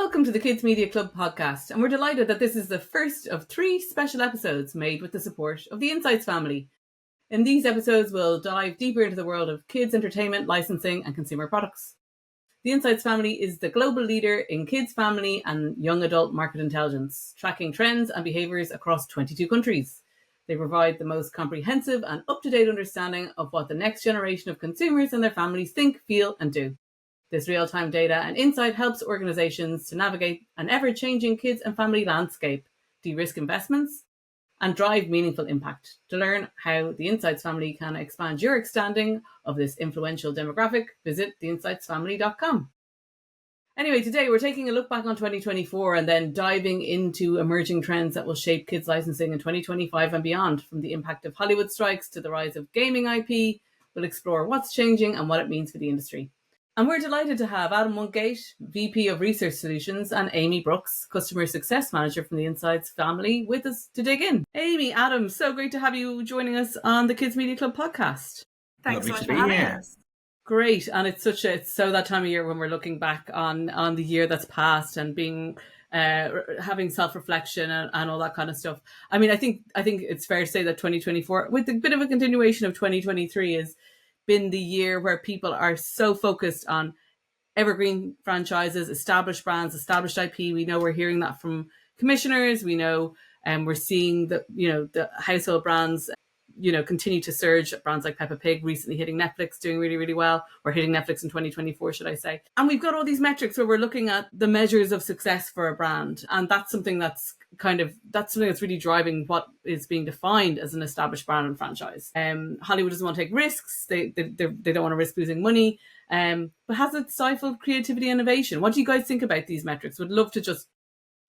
Welcome to the Kids Media Club podcast, and we're delighted that this is the first of 3 special episodes made with the support of the Insights family. In these episodes, we'll dive deeper into the world of kids entertainment, licensing, and consumer products. The Insights family is the global leader in kids, family, and young adult market intelligence, tracking trends and behaviours across 22 countries. They provide the most comprehensive and up-to-date understanding of what the next generation of consumers and their families think, feel, and do. This real-time data and insight helps organizations to navigate an ever-changing kids and family landscape, de-risk investments, and drive meaningful impact. To learn how the Insights family can expand your understanding of this influential demographic, visit theinsightsfamily.com. Anyway, today we're taking a look back on 2024 and then diving into emerging trends that will shape kids licensing in 2025 and beyond. From the impact of Hollywood strikes to the rise of gaming IP, we'll explore what's changing and what it means for the industry. And we're delighted to have Adam Woodgate, VP of Research Solutions, and Aimee Brookes, Customer Success Manager from the Insights family, with us to dig in. Aimee, Adam, so great to have you joining us on the Kids Media Club podcast. Thanks so much for having us. Great, and it's so that time of year when we're looking back on the year that's passed and being having self-reflection and all that kind of stuff. I mean, I think it's fair to say that 2024, with a bit of a continuation of 2023, has been the year where people are so focused on evergreen franchises, established brands, established IP. We know we're hearing that from commissioners. We know we're seeing that, the household brands, continue to surge. Brands like Peppa Pig recently hitting Netflix, doing really, really well, or hitting Netflix in 2024, should I say. And we've got all these metrics where we're looking at the measures of success for a brand. And that's something that's really driving what is being defined as an established brand and franchise. Hollywood doesn't want to take risks. They don't want to risk losing money. But has it stifled creativity and innovation? What do you guys think about these metrics? Would love to just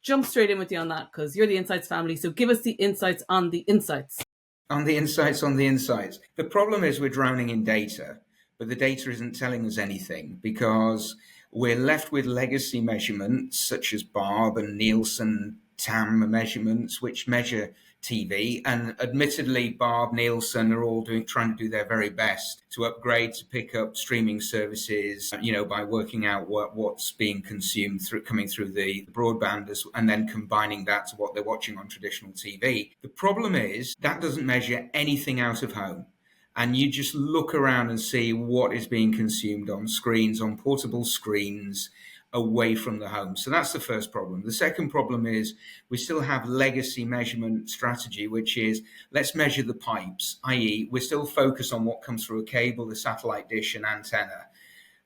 jump straight in with you on that, because you're the Insights family. So give us the insights on the insights. On the insights. The problem is we're drowning in data, but the data isn't telling us anything because we're left with legacy measurements such as Barb and Nielsen TAM measurements, which measure TV. And admittedly, Barb, Nielsen are all trying to do their very best to upgrade, to pick up streaming services, by working out what's being consumed coming through the broadband, and then combining that to what they're watching on traditional TV. The problem is that doesn't measure anything out of home. And you just look around and see what is being consumed on screens, on portable screens, away from the home. So that's the first problem. The second problem is we still have legacy measurement strategy, which is let's measure the pipes, i.e. we're still focused on what comes through a cable, the satellite dish and antenna.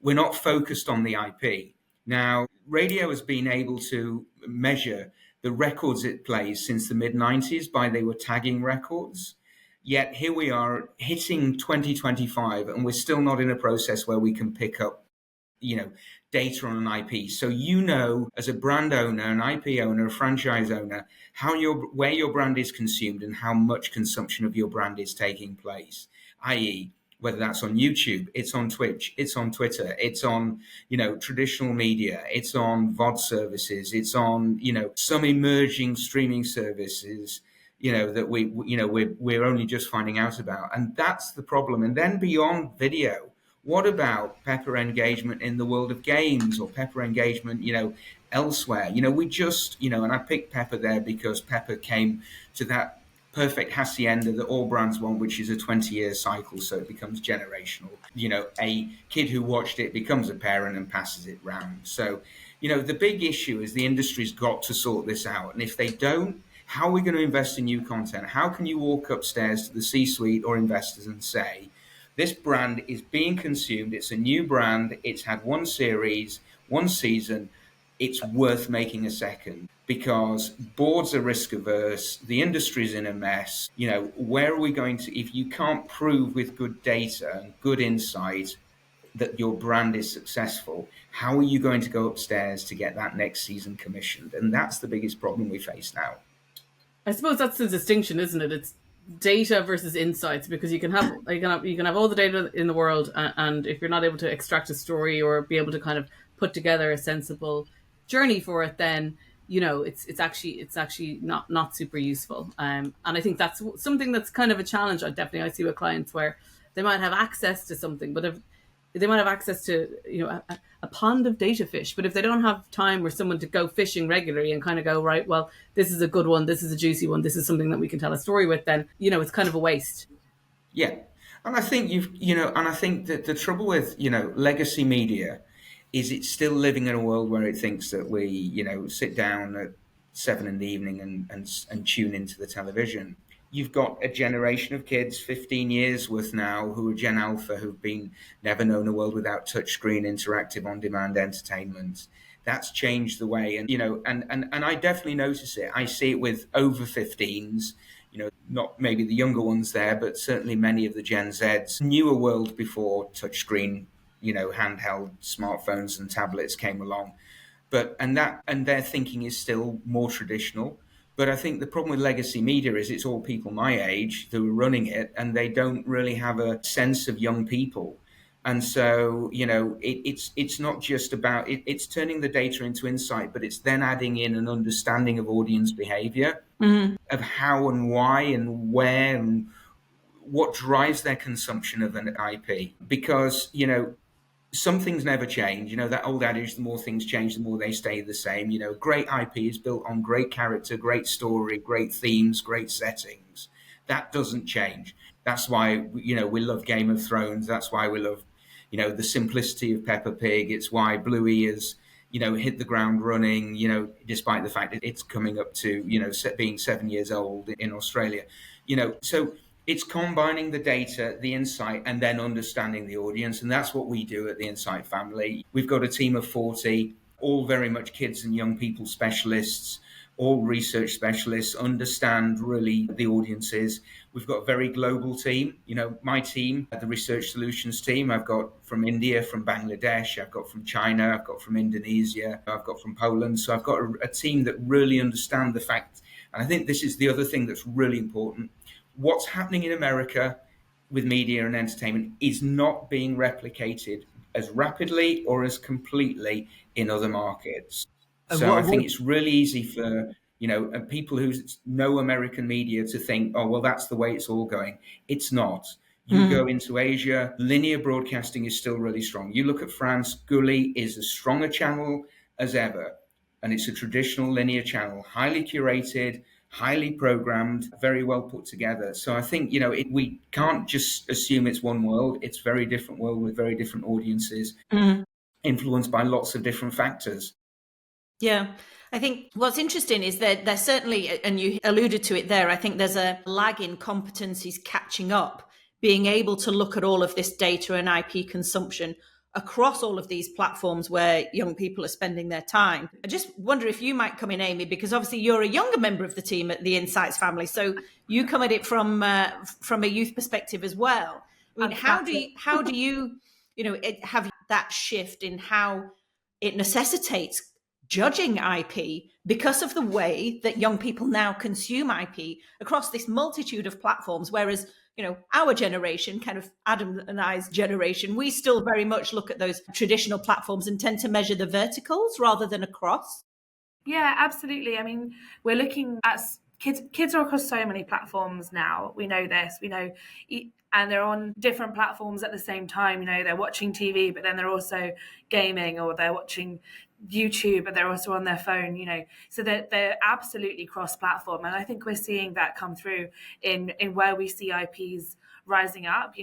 We're not focused on the IP. Now, radio has been able to measure the records it plays since the mid-90s they were tagging records. Yet here we are hitting 2025 and we're still not in a process where we can pick up data on an IP. So as a brand owner, an IP owner, a franchise owner, where your brand is consumed and how much consumption of your brand is taking place, i.e. whether that's on YouTube, it's on Twitch, it's on Twitter, it's on, traditional media, it's on VOD services, it's on, some emerging streaming services, that we're only just finding out about. And that's the problem. And then beyond video, what about Pepper engagement in the world of games or Pepper engagement, elsewhere? We just, and I picked Pepper there because Pepper came to that perfect hacienda that all brands want, which is a 20-year cycle, so it becomes generational. A kid who watched it becomes a parent and passes it round. So, the big issue is the industry's got to sort this out. And if they don't, how are we going to invest in new content? How can you walk upstairs to the C-suite or investors and say, this brand is being consumed, it's a new brand, it's had one series, one season, it's worth making a second? Because boards are risk averse, the industry's in a mess. Where are we going to, if you can't prove with good data and good insight that your brand is successful, how are you going to go upstairs to get that next season commissioned? And that's the biggest problem we face now. I suppose that's the distinction, isn't it? It's data versus insights, because you can have all the data in the world, and if you're not able to extract a story or be able to kind of put together a sensible journey for it, then it's actually not super useful. And I think that's something that's kind of a challenge. I see with clients where they might have access to something, but if they might have access to, a pond of data fish, but if they don't have time or someone to go fishing regularly and kind of go, right, well, this is a good one, this is a juicy one, this is something that we can tell a story with, then, it's kind of a waste. Yeah. And I think and I think that the trouble with, legacy media is it's still living in a world where it thinks that we, sit down at 7 in the evening and tune into the television. You've got a generation of kids, 15 years worth now, who are Gen Alpha, who've been never known a world without touchscreen, interactive, on-demand entertainment. That's changed the way, and and I definitely notice it. I see it with over 15s, not maybe the younger ones there, but certainly many of the Gen Zs knew a world before touchscreen, handheld smartphones and tablets came along. And their thinking is still more traditional. But I think the problem with legacy media is it's all people my age who are running it, and they don't really have a sense of young people. And so, it's not just about it's turning the data into insight, but it's then adding in an understanding of audience behavior, of how and why and where and what drives their consumption of an IP. Because, some things never change. That old adage, the more things change, the more they stay the same. Great IP is built on great character, great story, great themes, great settings. That doesn't change. That's why, we love Game of Thrones. That's why we love, the simplicity of Peppa Pig. It's why Bluey has, hit the ground running, despite the fact that it's coming up to, being 7 years old in Australia. So it's combining the data, the insight, and then understanding the audience. And that's what we do at the Insight family. We've got a team of 40, all very much kids and young people specialists, all research specialists, understand really the audiences. We've got a very global team. My team, the research solutions team, I've got from India, from Bangladesh, I've got from China, I've got from Indonesia, I've got from Poland. So I've got a team that really understand the fact. And I think this is the other thing that's really important. What's happening in America with media and entertainment is not being replicated as rapidly or as completely in other markets. So I think it's really easy for, people who know American media to think, oh, well, that's the way it's all going. It's not. You go into Asia, linear broadcasting is still really strong. You look at France, Gulli is as strong a channel as ever. And it's a traditional linear channel, highly curated, highly programmed, very well put together. So I think, we can't just assume it's one world. It's a very different world with very different audiences, influenced by lots of different factors. Yeah. I think what's interesting is that there's certainly, and you alluded to it there, I think there's a lag in competencies catching up, being able to look at all of this data and IP consumption across all of these platforms where young people are spending their time. I just wonder if you might come in, Aimee, because obviously you're a younger member of the team at the Insights family, so you come at it from a youth perspective as well. I mean, how do you have that shift in how it necessitates judging IP because of the way that young people now consume IP across this multitude of platforms, whereas our generation, kind of Adam and I's generation, we still very much look at those traditional platforms and tend to measure the verticals rather than across. Yeah, absolutely. I mean, we're looking at kids are across so many platforms now. We know this, and they're on different platforms at the same time. They're watching TV, but then they're also gaming, or they're watching YouTube, but they're also on their phone, so they're absolutely cross-platform. And I think we're seeing that come through in where we see IPs rising up.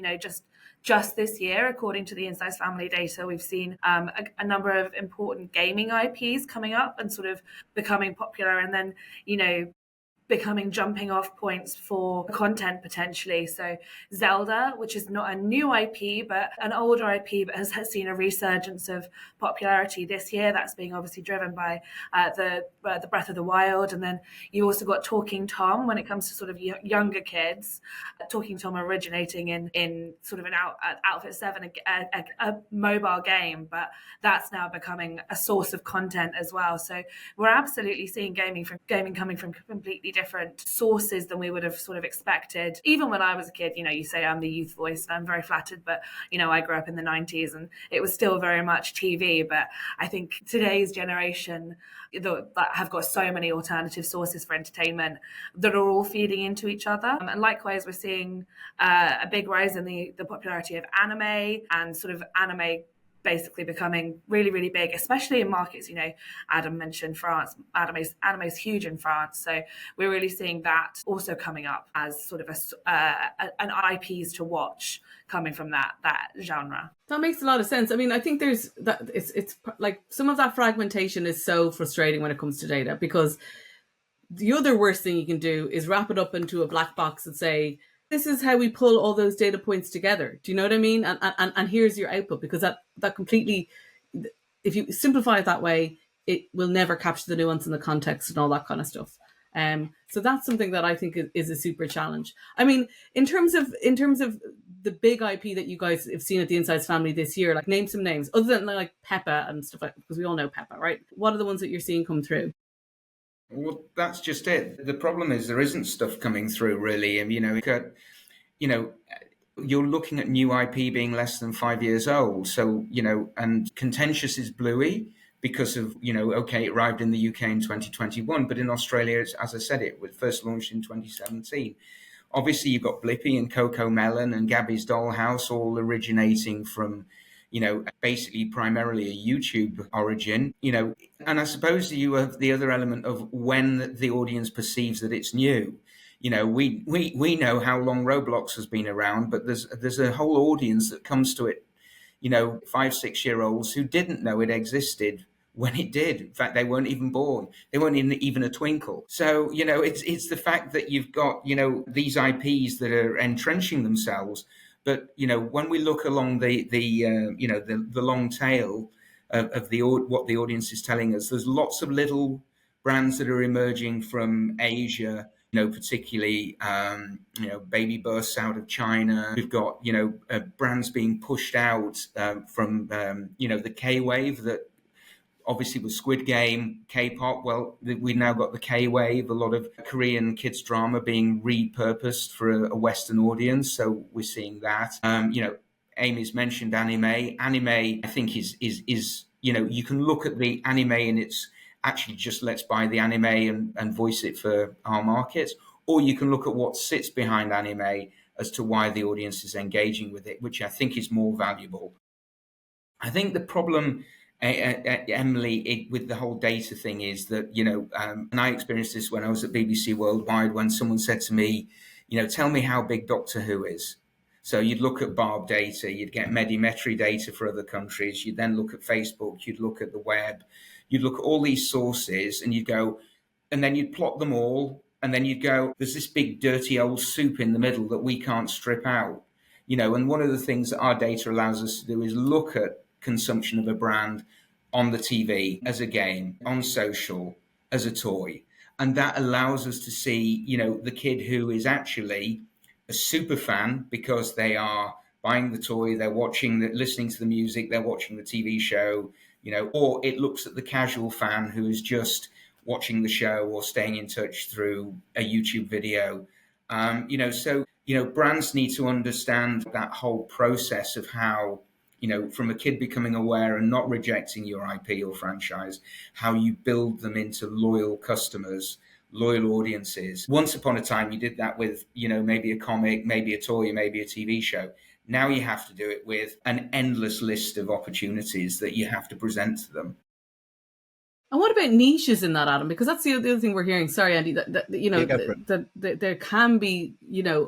Just this year, according to the Insights family data, we've seen a number of important gaming IPs coming up and sort of becoming popular, and then becoming jumping off points for content potentially. So Zelda, which is not a new IP, but an older IP, but has seen a resurgence of popularity this year. That's being obviously driven by the Breath of the Wild. And then you also got Talking Tom when it comes to sort of younger kids. Talking Tom originating in sort of an Outfit 7, a mobile game, but that's now becoming a source of content as well. So we're absolutely seeing gaming coming from completely different sources than we would have sort of expected. Even when I was a kid, you say I'm the youth voice, and I'm very flattered, but I grew up in the 90s and it was still very much TV. But I think today's generation that have got so many alternative sources for entertainment that are all feeding into each other. And likewise, we're seeing a big rise in the popularity of anime, and sort of anime basically becoming really, really big, especially in markets. Adam mentioned France. Anime's huge in France, so we're really seeing that also coming up as sort of an IPs to watch coming from that genre. That makes a lot of sense. I mean, I think there's that. It's like some of that fragmentation is so frustrating when it comes to data, because the other worst thing you can do is wrap it up into a black box and say, this is how we pull all those data points together. Do you know what I mean? And here's your output, because that completely, if you simplify it that way, it will never capture the nuance and the context and all that kind of stuff. So that's something that I think is a super challenge. I mean, in terms of the big IP that you guys have seen at the Insights family this year, like name some names other than like Peppa and stuff like that, because we all know Peppa, right? What are the ones that you're seeing come through? Well, that's just it. The problem is there isn't stuff coming through, really. And, you're looking at new IP being less than 5 years old. So, and Contentious is Bluey because of, okay, it arrived in the UK in 2021, but in Australia, as I said, it was first launched in 2017. Obviously, you've got Blippi and Coco Melon and Gabby's Dollhouse all originating from, basically primarily a YouTube origin, and I suppose you have the other element of when the audience perceives that it's new. We know how long Roblox has been around, but there's a whole audience that comes to it, 5-6-year-olds who didn't know it existed when it did. In fact, they weren't even born. They weren't even a twinkle. So, it's the fact that you've got, these IPs that are entrenching themselves. But, when we look along the long tail of what the audience is telling us, there's lots of little brands that are emerging from Asia, particularly, Baby Bus out of China. We've got, brands being pushed out from, the K-wave that obviously with Squid Game, K-pop. Well, we've now got the K-wave, a lot of Korean kids drama being repurposed for a Western audience. So we're seeing that. Aimee's mentioned anime. Anime, I think, is you can look at the anime and it's actually just let's buy the anime and voice it for our markets. Or you can look at what sits behind anime as to why the audience is engaging with it, which I think is more valuable. I think the problem, Emily, with the whole data thing is that, and I experienced this when I was at BBC Worldwide, when someone said to me, tell me how big Doctor Who is. So you'd look at Barb data, you'd get Medimetry data for other countries, you'd then look at Facebook, you'd look at the web, you'd look at all these sources and you'd go, and then you'd plot them all, and then you'd go, there's this big dirty old soup in the middle that we can't strip out. And one of the things that our data allows us to do is look at consumption of a brand on the TV, as a game, on social, as a toy. And that allows us to see, the kid who is actually a super fan because they are buying the toy, they're listening to the music, they're watching the TV show, or it looks at the casual fan who is just watching the show or staying in touch through a YouTube video. So brands need to understand that whole process of how, from a kid becoming aware and not rejecting your IP or franchise, how you build them into loyal customers, loyal audiences. Once upon a time, you did that with, maybe a comic, maybe a toy, maybe a TV show. Now you have to do it with an endless list of opportunities that you have to present to them. And what about niches in that, Adam? Because that's the other thing we're hearing. Sorry, Andy, that there can be,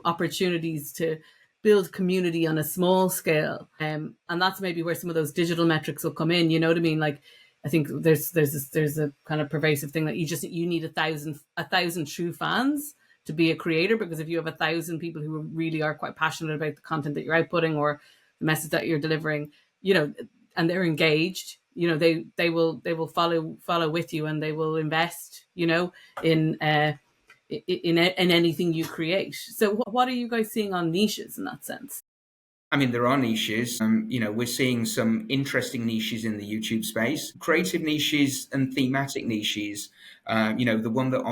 opportunities to build community on a small scale. And that's maybe where some of those digital metrics will come in. You know what I mean? Like, I think there's a kind of pervasive thing that you need 1,000 true fans to be a creator, because if you have 1,000 people who really are quite passionate about the content that you're outputting or the message that you're delivering, and they're engaged, they will follow with you, and they will invest, in anything you create. So what are you guys seeing on niches in that sense? I mean, there are niches. We're seeing some interesting niches in the YouTube space, creative niches and thematic niches. The one that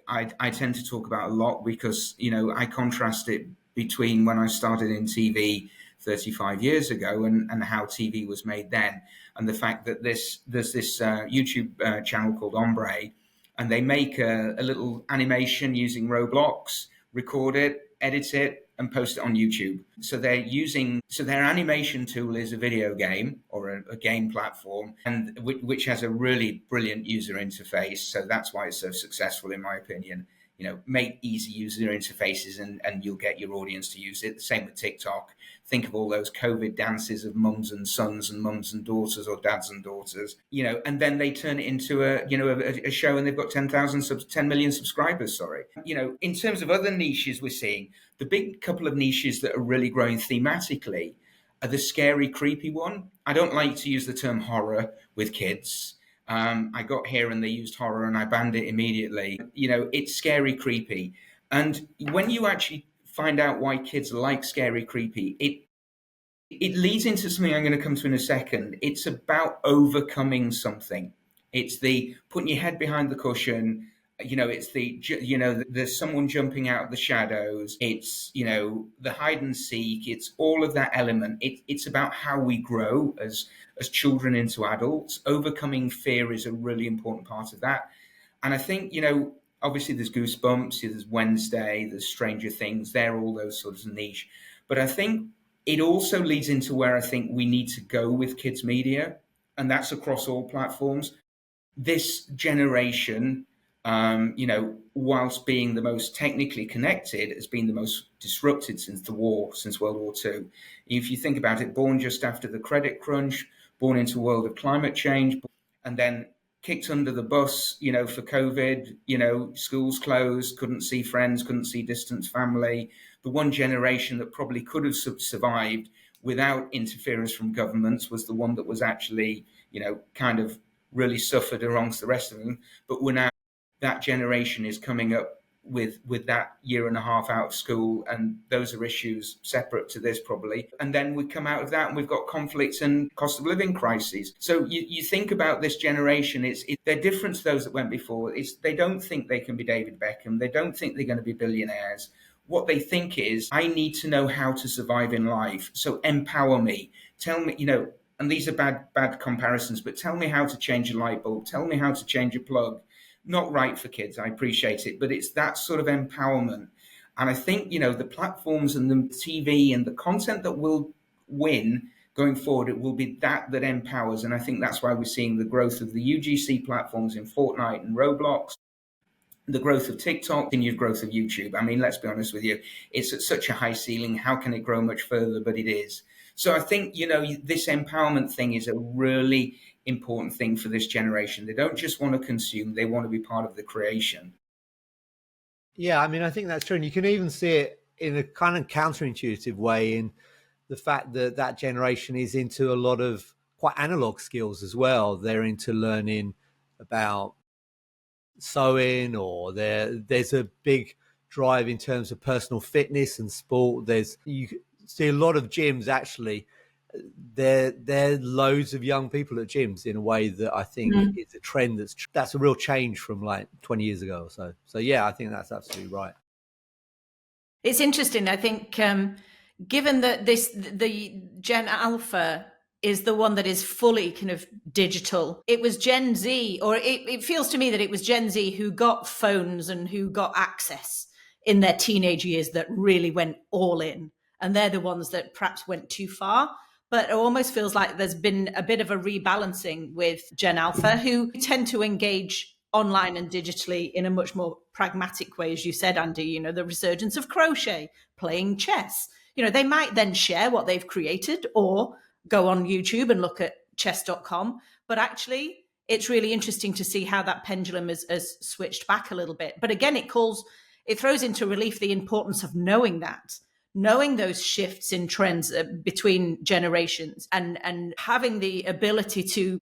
I tend to talk about a lot because, I contrast it between when I started in TV 35 years ago and how TV was made then. And the fact that there's this YouTube channel called Ombre, and they make a little animation using Roblox, record it, edit it, and post it on YouTube. So their animation tool is a video game or a game platform, and which has a really brilliant user interface. So that's why it's so successful, in my opinion. Make easy user interfaces and you'll get your audience to use it. The same with TikTok. Think of all those COVID dances of mums and sons and mums and daughters or dads and daughters, and then they turn it into a show and they've got 10 million subscribers, sorry. In terms of other niches we're seeing, the big couple of niches that are really growing thematically are the scary, creepy one. I don't like to use the term horror with kids. I got here and they used horror and I banned it immediately. It's scary, creepy. And when you actually find out why kids like scary, creepy, it leads into something I'm going to come to in a second. It's about overcoming something. It's the putting your head behind the cushion. It's there's someone jumping out of the shadows. It's, the hide and seek. It's all of that element. It's about how we grow as children into adults. Overcoming fear is a really important part of that. And I think, obviously there's Goosebumps, there's Wednesday, there's Stranger Things. They're all those sorts of niche. But I think it also leads into where I think we need to go with kids media. And that's across all platforms. This generation, whilst being the most technically connected, has been the most disrupted since World War II. If you think about it, born just after the credit crunch, born into a world of climate change, and then kicked under the bus, for COVID, schools closed, couldn't see friends, couldn't see distant family. The one generation that probably could have survived without interference from governments was the one that was actually, kind of really suffered amongst the rest of them. But we're now, that generation is coming up with that year and a half out of school, and those are issues separate to this probably. And then we come out of that and we've got conflicts and cost of living crises. So you think about this generation, they're different to those that went before. They don't think they can be David Beckham. They don't think they're going to be billionaires. What they think is, I need to know how to survive in life. So empower me. Tell me, and these are bad comparisons, but tell me how to change a light bulb. Tell me how to change a plug. Not right for kids, I appreciate it, but it's that sort of empowerment. And I think, the platforms and the TV and the content that will win going forward, it will be that empowers. And I think that's why we're seeing the growth of the UGC platforms in Fortnite and Roblox, the growth of TikTok, continued growth of YouTube. I mean, let's be honest with you, it's at such a high ceiling. How can it grow much further? But it is. So I think, this empowerment thing is a really important thing for this generation. They don't just want to consume, they want to be part of the creation. Yeah, I mean, I think that's true. And you can even see it in a kind of counterintuitive way in the fact that generation is into a lot of quite analog skills as well. They're into learning about sewing, or there's a big drive in terms of personal fitness and sport. You see a lot of gyms actually, there are loads of young people at gyms in a way that I think is a trend that's a real change from like 20 years ago or so. So yeah, I think that's absolutely right. It's interesting. I think given that the Gen Alpha is the one that is fully kind of digital, it was Gen Z, or it feels to me that it was Gen Z who got phones and who got access in their teenage years that really went all in. And they're the ones that perhaps went too far. But it almost feels like there's been a bit of a rebalancing with Gen Alpha, who tend to engage online and digitally in a much more pragmatic way, as you said, Andy. The resurgence of crochet, playing chess. They might then share what they've created or go on YouTube and look at chess.com. But actually, it's really interesting to see how that pendulum has switched back a little bit. But again, it throws into relief the importance of knowing those shifts in trends between generations, and having the ability to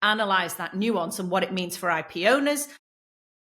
analyze that nuance and what it means for IP owners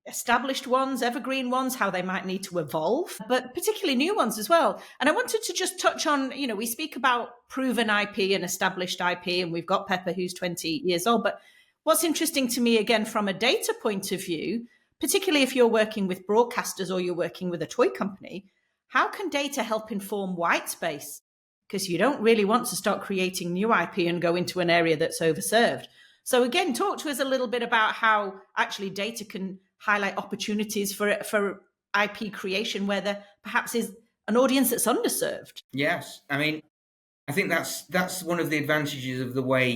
established ones, evergreen ones, how they might need to evolve, but particularly new ones as well. And I wanted to just touch on, we speak about proven IP and established IP, and we've got Pepper, who's 20 years old. But what's interesting to me, again, from a data point of view, particularly if you're working with broadcasters or you're working with a toy company, how can data help inform white space? Because you don't really want to start creating new IP and go into an area that's overserved. So again, talk to us a little bit about how actually data can highlight opportunities for IP creation where there perhaps is an audience that's underserved. Yes, I mean, I think that's one of the advantages of the way,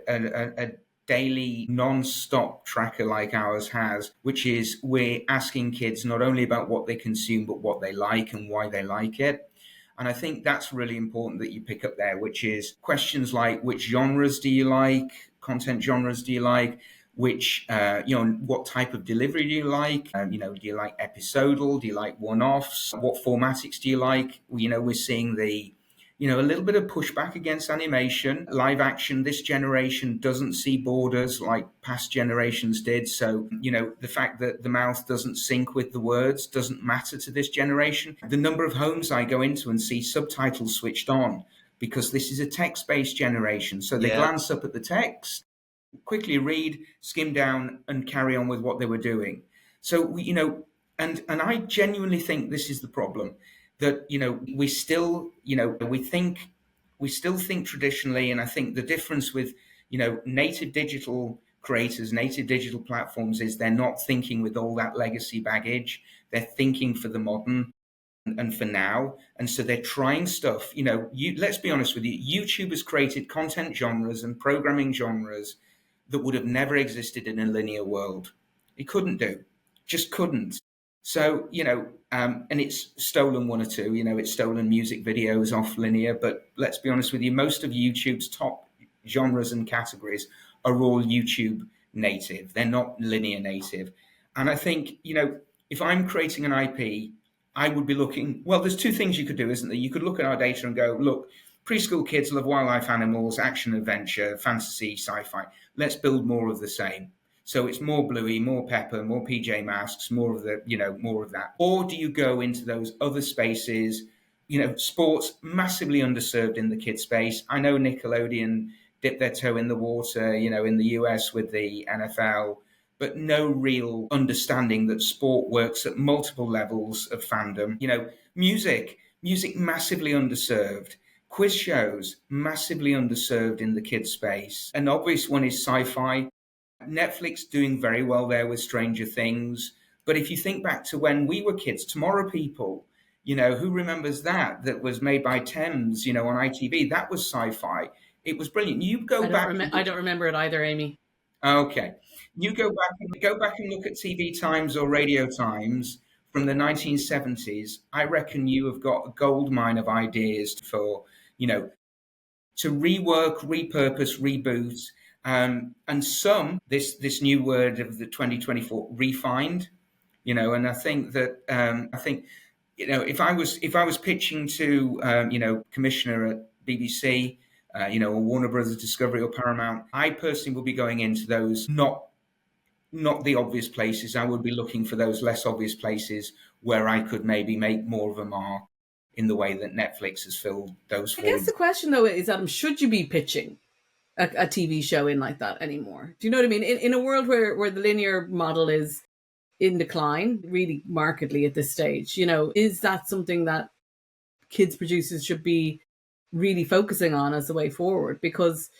a daily non-stop tracker like ours has, which is we're asking kids not only about what they consume, but what they like and why they like it. And I think that's really important that you pick up there, which is questions like, which genres do you like? Content genres do you like? Which, what type of delivery do you like? Do you like episodal? Do you like one-offs? What formatics do you like? We're seeing a little bit of pushback against animation. Live action, this generation doesn't see borders like past generations did. So, the fact that the mouth doesn't sync with the words doesn't matter to this generation. The number of homes I go into and see subtitles switched on, because this is a text-based generation. So they glance up at the text, quickly read, skim down, and carry on with what they were doing. So, and I genuinely think this is the problem. That we still think traditionally, and I think the difference with native digital creators, native digital platforms is they're not thinking with all that legacy baggage. They're thinking for the modern and for now, and so they're trying stuff. Let's be honest with you. YouTube has created content genres and programming genres that would have never existed in a linear world. It couldn't do, just couldn't. So, and it's stolen one or two, it's stolen music videos off linear, but let's be honest with you, most of YouTube's top genres and categories are all YouTube native. They're not linear native. And I think, if I'm creating an IP, I would be looking, well, there's two things you could do, isn't there? You could look at our data and go, look, preschool kids love wildlife, animals, action, adventure, fantasy, sci-fi. Let's build more of the same. So it's more Bluey, more Pepper, more PJ Masks, more of that. Or do you go into those other spaces? Sports massively underserved in the kid space. I know Nickelodeon dipped their toe in the water, in the US with the NFL, but no real understanding that sport works at multiple levels of fandom. Music massively underserved. Quiz shows massively underserved in the kid space. An obvious one is sci-fi. Netflix doing very well there with Stranger Things. But if you think back to when we were kids, Tomorrow People, who remembers that? That was made by Thames, on ITV. That was sci-fi. It was brilliant. You go back. I don't remember it either, Aimee. Okay. You go back and look at TV Times or Radio Times from the 1970s. I reckon you have got a gold mine of ideas for, to rework, repurpose, reboot. And some, this new word of the 2024, refined, and I think that, if I was pitching to, commissioner at BBC, or Warner Brothers Discovery or Paramount, I personally would be going into those, not the obvious places. I would be looking for those less obvious places where I could maybe make more of a mark in the way that Netflix has filled those voids. I guess the question, though, is, Adam, should you be pitching a TV show in like that anymore? Do you know what I mean? In a world where the linear model is in decline, really markedly at this stage, is that something that kids producers should be really focusing on as the way forward? Because,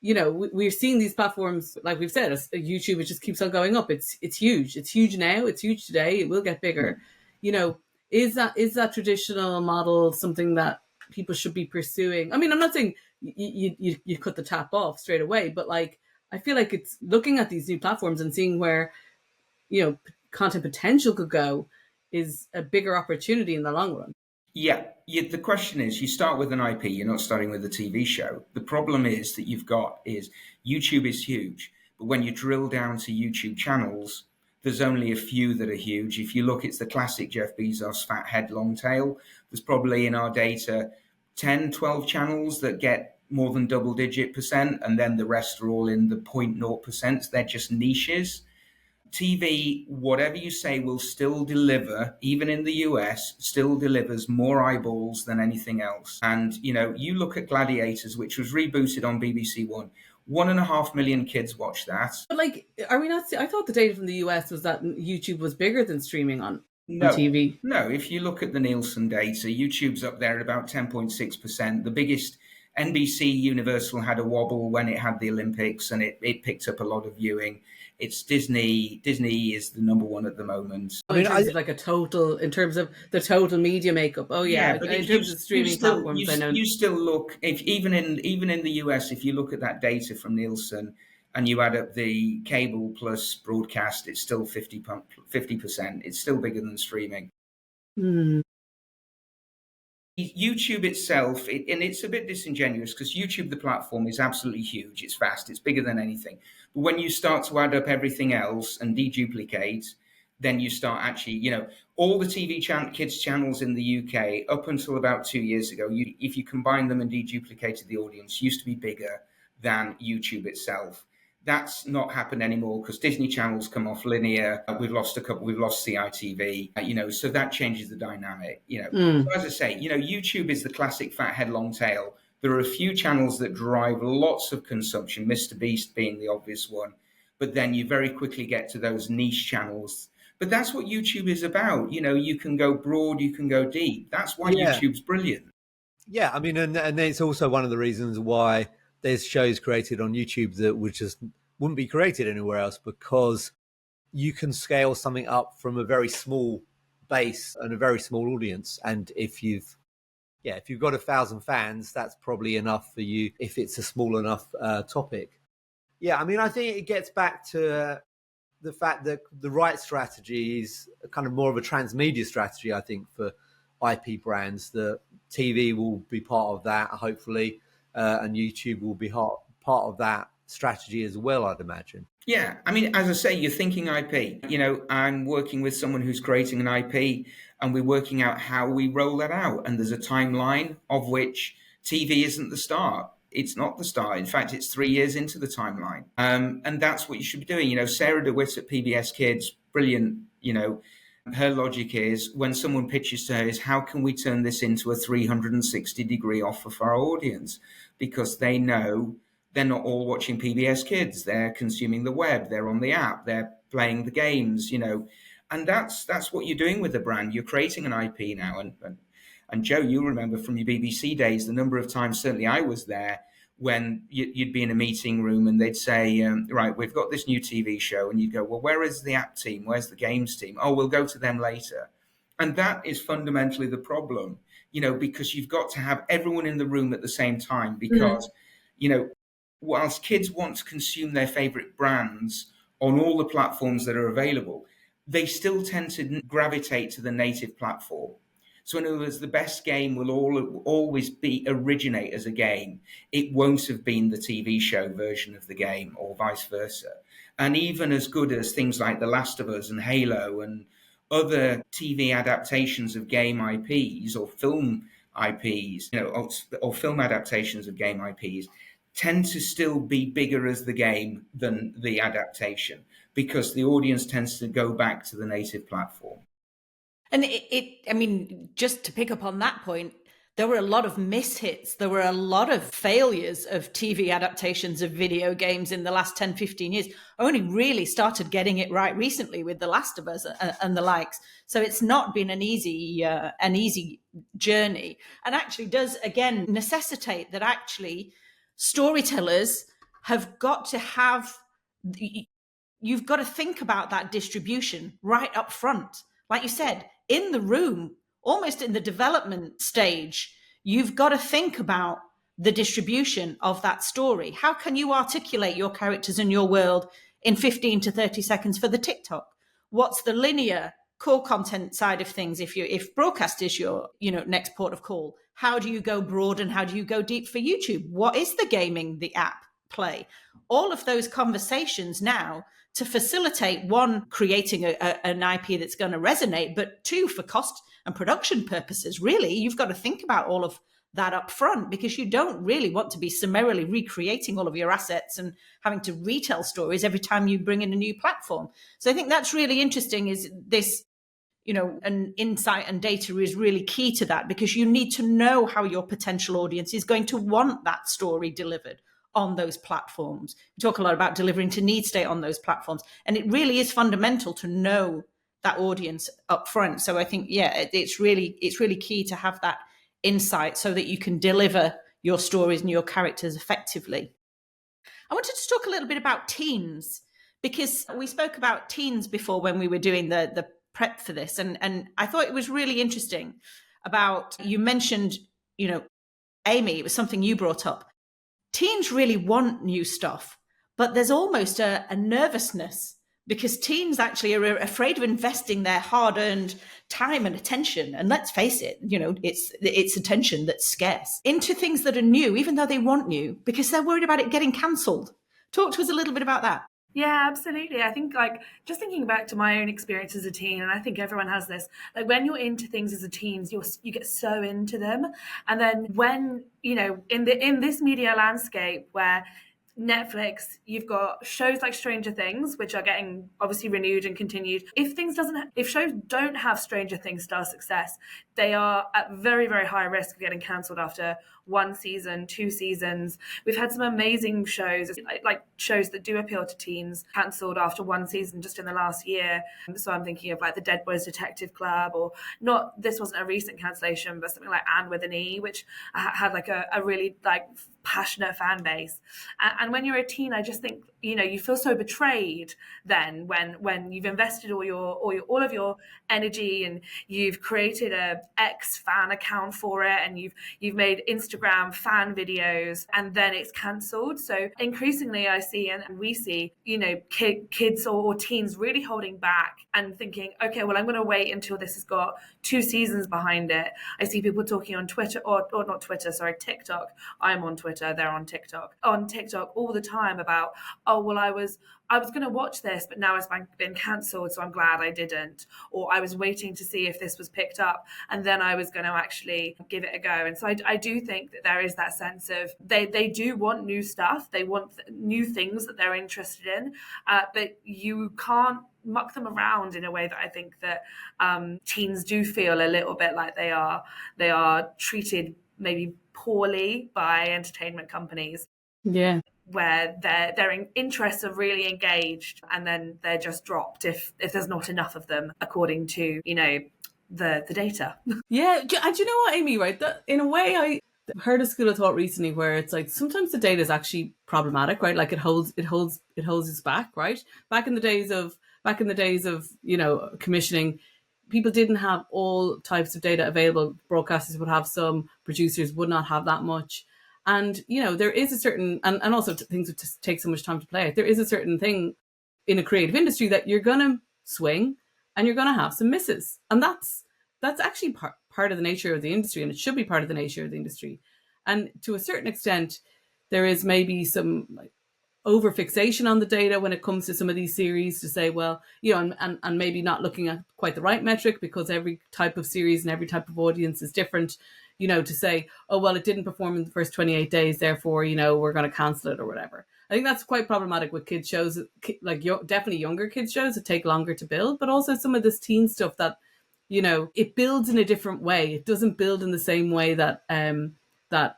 we're seeing these platforms, like we've said, YouTube, it just keeps on going up. It's huge. It's huge now. It's huge today. It will get bigger. Is that traditional model something that people should be pursuing? I mean, I'm not saying you cut the tap off straight away, but I feel like it's looking at these new platforms and seeing where content potential could go is a bigger opportunity in the long run. Yeah, the question is, you start with an IP, you're not starting with a TV show. The problem is that YouTube is huge, but when you drill down to YouTube channels, there's only a few that are huge. If you look, it's the classic Jeff Bezos fat head, long tail. There's probably in our data 10, 12 channels that get more than double-digit %, and then the rest are all in the 0.0%. They're just niches. TV, whatever you say, will still deliver, even in the US, still delivers more eyeballs than anything else. And, you look at Gladiators, which was rebooted on BBC One. 1.5 million kids watched that. But like, are we not? I thought the data from the US was that YouTube was bigger than streaming on No, TV. no. If you look at the Nielsen data, YouTube's up there at about 10.6%. The biggest, NBC Universal had a wobble when it had the Olympics, and it picked up a lot of viewing. It's Disney. Disney is the number one at the moment. In terms of in terms of the total media makeup. Oh yeah, but in terms of streaming platforms, I know. You still look, if even in the US, if you look at that data from Nielsen and you add up the cable plus broadcast, it's still 50%. It's still bigger than streaming. YouTube itself, and it's a bit disingenuous because YouTube, the platform, is absolutely huge. It's vast. It's bigger than anything. But when you start to add up everything else and deduplicate, then you start actually, all the TV kids channels in the UK up until about 2 years ago, if you combine them and deduplicated the audience, used to be bigger than YouTube itself. That's not happened anymore because Disney channels come off linear. We've lost a couple. We've lost CITV. So that changes the dynamic. So as I say, YouTube is the classic fat head, long tail. There are a few channels that drive lots of consumption. Mr. Beast being the obvious one, but then you very quickly get to those niche channels. But that's what YouTube is about. You can go broad, you can go deep. That's why YouTube's brilliant. Yeah, I mean, and it's also one of the reasons why there's shows created on YouTube that wouldn't be created anywhere else, because you can scale something up from a very small base and a very small audience. And if you've got 1,000 fans, that's probably enough for you if it's a small enough topic. Yeah, I mean, I think it gets back to the fact that the right strategy is kind of more of a transmedia strategy, I think, for IP brands. The TV will be part of that, hopefully. And YouTube will be part of that strategy as well, I'd imagine. Yeah, I mean, as I say, you're thinking IP. I'm working with someone who's creating an IP, and we're working out how we roll that out. And there's a timeline of which TV isn't the start. It's not the start. In fact, it's 3 years into the timeline. And that's what you should be doing. Sarah DeWitt at PBS Kids, brilliant. Her logic is, when someone pitches to her, is how can we turn this into a 360-degree offer for our audience? Because they know they're not all watching PBS Kids. They're consuming the web. They're on the app. They're playing the games, And that's what you're doing with the brand. You're creating an IP now. And Joe, you'll remember from your BBC days, the number of times, certainly I was there, when you'd be in a meeting room and they'd say, right, we've got this new TV show. And you'd go, well, where is the app team? Where's the games team? Oh, we'll go to them later. And that is fundamentally the problem, because you've got to have everyone in the room at the same time, because, whilst kids want to consume their favorite brands on all the platforms that are available, they still tend to gravitate to the native platform. So in other words, the best game will always originate as a game. It won't have been the TV show version of the game, or vice versa. And even as good as things like The Last of Us and Halo and other TV adaptations of game IPs or film IPs, or film adaptations of game IPs, tend to still be bigger as the game than the adaptation, because the audience tends to go back to the native platform. And I mean, just to pick up on that point, there were a lot of mishits. There were a lot of failures of TV adaptations of video games in the last 10, 15 years. I only really started getting it right recently with The Last of Us and the likes. So it's not been an easy journey, and actually does, again, necessitate that actually storytellers have got to you've got to think about that distribution right up front. Like you said, in the room, almost in the development stage, you've got to think about the distribution of that story. How can you articulate your characters and your world in 15 to 30 seconds for the TikTok? What's the linear core content side of things if broadcast is your next port of call? How do you go broad and how do you go deep for YouTube? What is the gaming, the app play? All of those conversations now to facilitate, one, creating an IP that's going to resonate, but two, for cost and production purposes, really, you've got to think about all of that up front, because you don't really want to be summarily recreating all of your assets and having to retell stories every time you bring in a new platform. So I think that's really interesting, is this, and insight and data is really key to that, because you need to know how your potential audience is going to want that story delivered on those platforms. We talk a lot about delivering to need state on those platforms, and it really is fundamental to know that audience up front. So I think, it's really key to have that insight so that you can deliver your stories and your characters effectively. I wanted to talk a little bit about teens, because we spoke about teens before when we were doing the prep for this, and I thought it was really interesting about, you mentioned, Aimee, it was something you brought up. Teens really want new stuff, but there's almost a nervousness, because teens actually are afraid of investing their hard-earned time and attention, and let's face it, it's attention that's scarce, into things that are new, even though they want new, because they're worried about it getting cancelled. Talk to us a little bit about that. Yeah, absolutely. I think, just thinking back to my own experience as a teen, and I think everyone has this, when you're into things as a teen, you get so into them. And then when, in this media landscape where Netflix, you've got shows like Stranger Things, which are getting obviously renewed and continued. If shows don't have Stranger Things style success, they are at very, very high risk of getting cancelled after 1 season, 2 seasons. We've had some amazing shows, like shows that do appeal to teens, cancelled after 1 season just in the last year. So I'm thinking of like the Dead Boys Detective Club, or not, this wasn't a recent cancellation, but something like Anne with an E, which had like a really passionate fan base. And when you're a teen, I just think, you feel so betrayed then when you've invested all of your energy, and you've created a X fan account for it, and you've made Instagram fan videos, and then it's cancelled. So increasingly I see, and we see, kids or teens really holding back and thinking, okay, well, I'm going to wait until this has got 2 seasons behind it. I see people talking on Twitter, or not Twitter, sorry, TikTok. I'm on Twitter, they're on TikTok all the time about, oh, well, I was going to watch this, but now it's been cancelled, so I'm glad I didn't. Or I was waiting to see if this was picked up, and then I was going to actually give it a go. And so I do think that there is that sense of they do want new stuff. They want new things that they're interested in, but you can't muck them around in a way that I think that teens do feel a little bit like they are treated maybe poorly by entertainment companies. Yeah. Where their interests are really engaged, and then they're just dropped if there's not enough of them, according to the data. Yeah, and you know what, Aimee, right? That, in a way, I heard a school of thought recently where it's like sometimes the data is actually problematic, right? Like it holds us back, right? Back in the days of commissioning, people didn't have all types of data available. Broadcasters would have some, producers would not have that much. And, there is a certain, and also things would just take so much time to play out. There is a certain thing in a creative industry that you're going to swing and you're going to have some misses. And that's actually part of the nature of the industry, and it should be part of the nature of the industry. And to a certain extent, there is maybe some over fixation on the data when it comes to some of these series, to say, well, and maybe not looking at quite the right metric, because every type of series and every type of audience is different. To say, oh, well, it didn't perform in the first 28 days, therefore, we're going to cancel it or whatever. I think that's quite problematic with kids shows, definitely younger kids shows that take longer to build, but also some of this teen stuff that, it builds in a different way. It doesn't build in the same way that that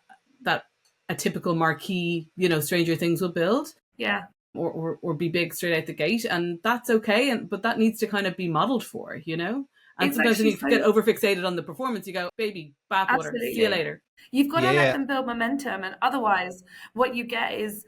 a typical marquee, Stranger Things will build. Yeah. Or be big straight out the gate, and that's okay. But that needs to kind of be modeled for, And It's sometimes when you actually get over-fixated on the performance, you go, baby, bathwater, see you later. You've got to let them build momentum. And otherwise, what you get is,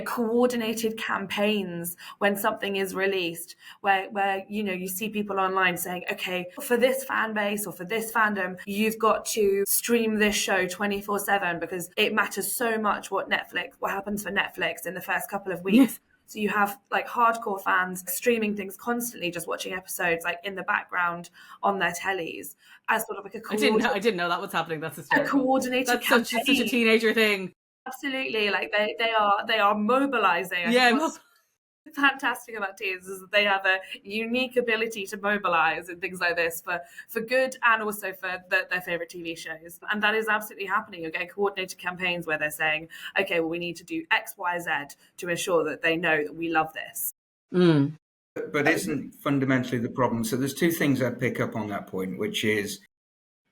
coordinated campaigns when something is released, where you see people online saying, okay, for this fan base or for this fandom, you've got to stream this show 24/7 because it matters so much what happens for Netflix in the first couple of weeks. Yeah. So you have hardcore fans streaming things constantly, just watching episodes in the background on their tellies as sort of a I didn't know that was happening. That's hysterical. A coordinated That's campaign. such a teenager thing. Absolutely, they are mobilizing. Yeah, fantastic about teens is that they have a unique ability to mobilize in things like this for good and also for their favorite TV shows. And that is absolutely happening. You're getting coordinated campaigns where they're saying, okay, well, we need to do X, Y, Z to ensure that they know that we love this. Mm. But isn't fundamentally the problem? So there's two things I'd pick up on that point, which is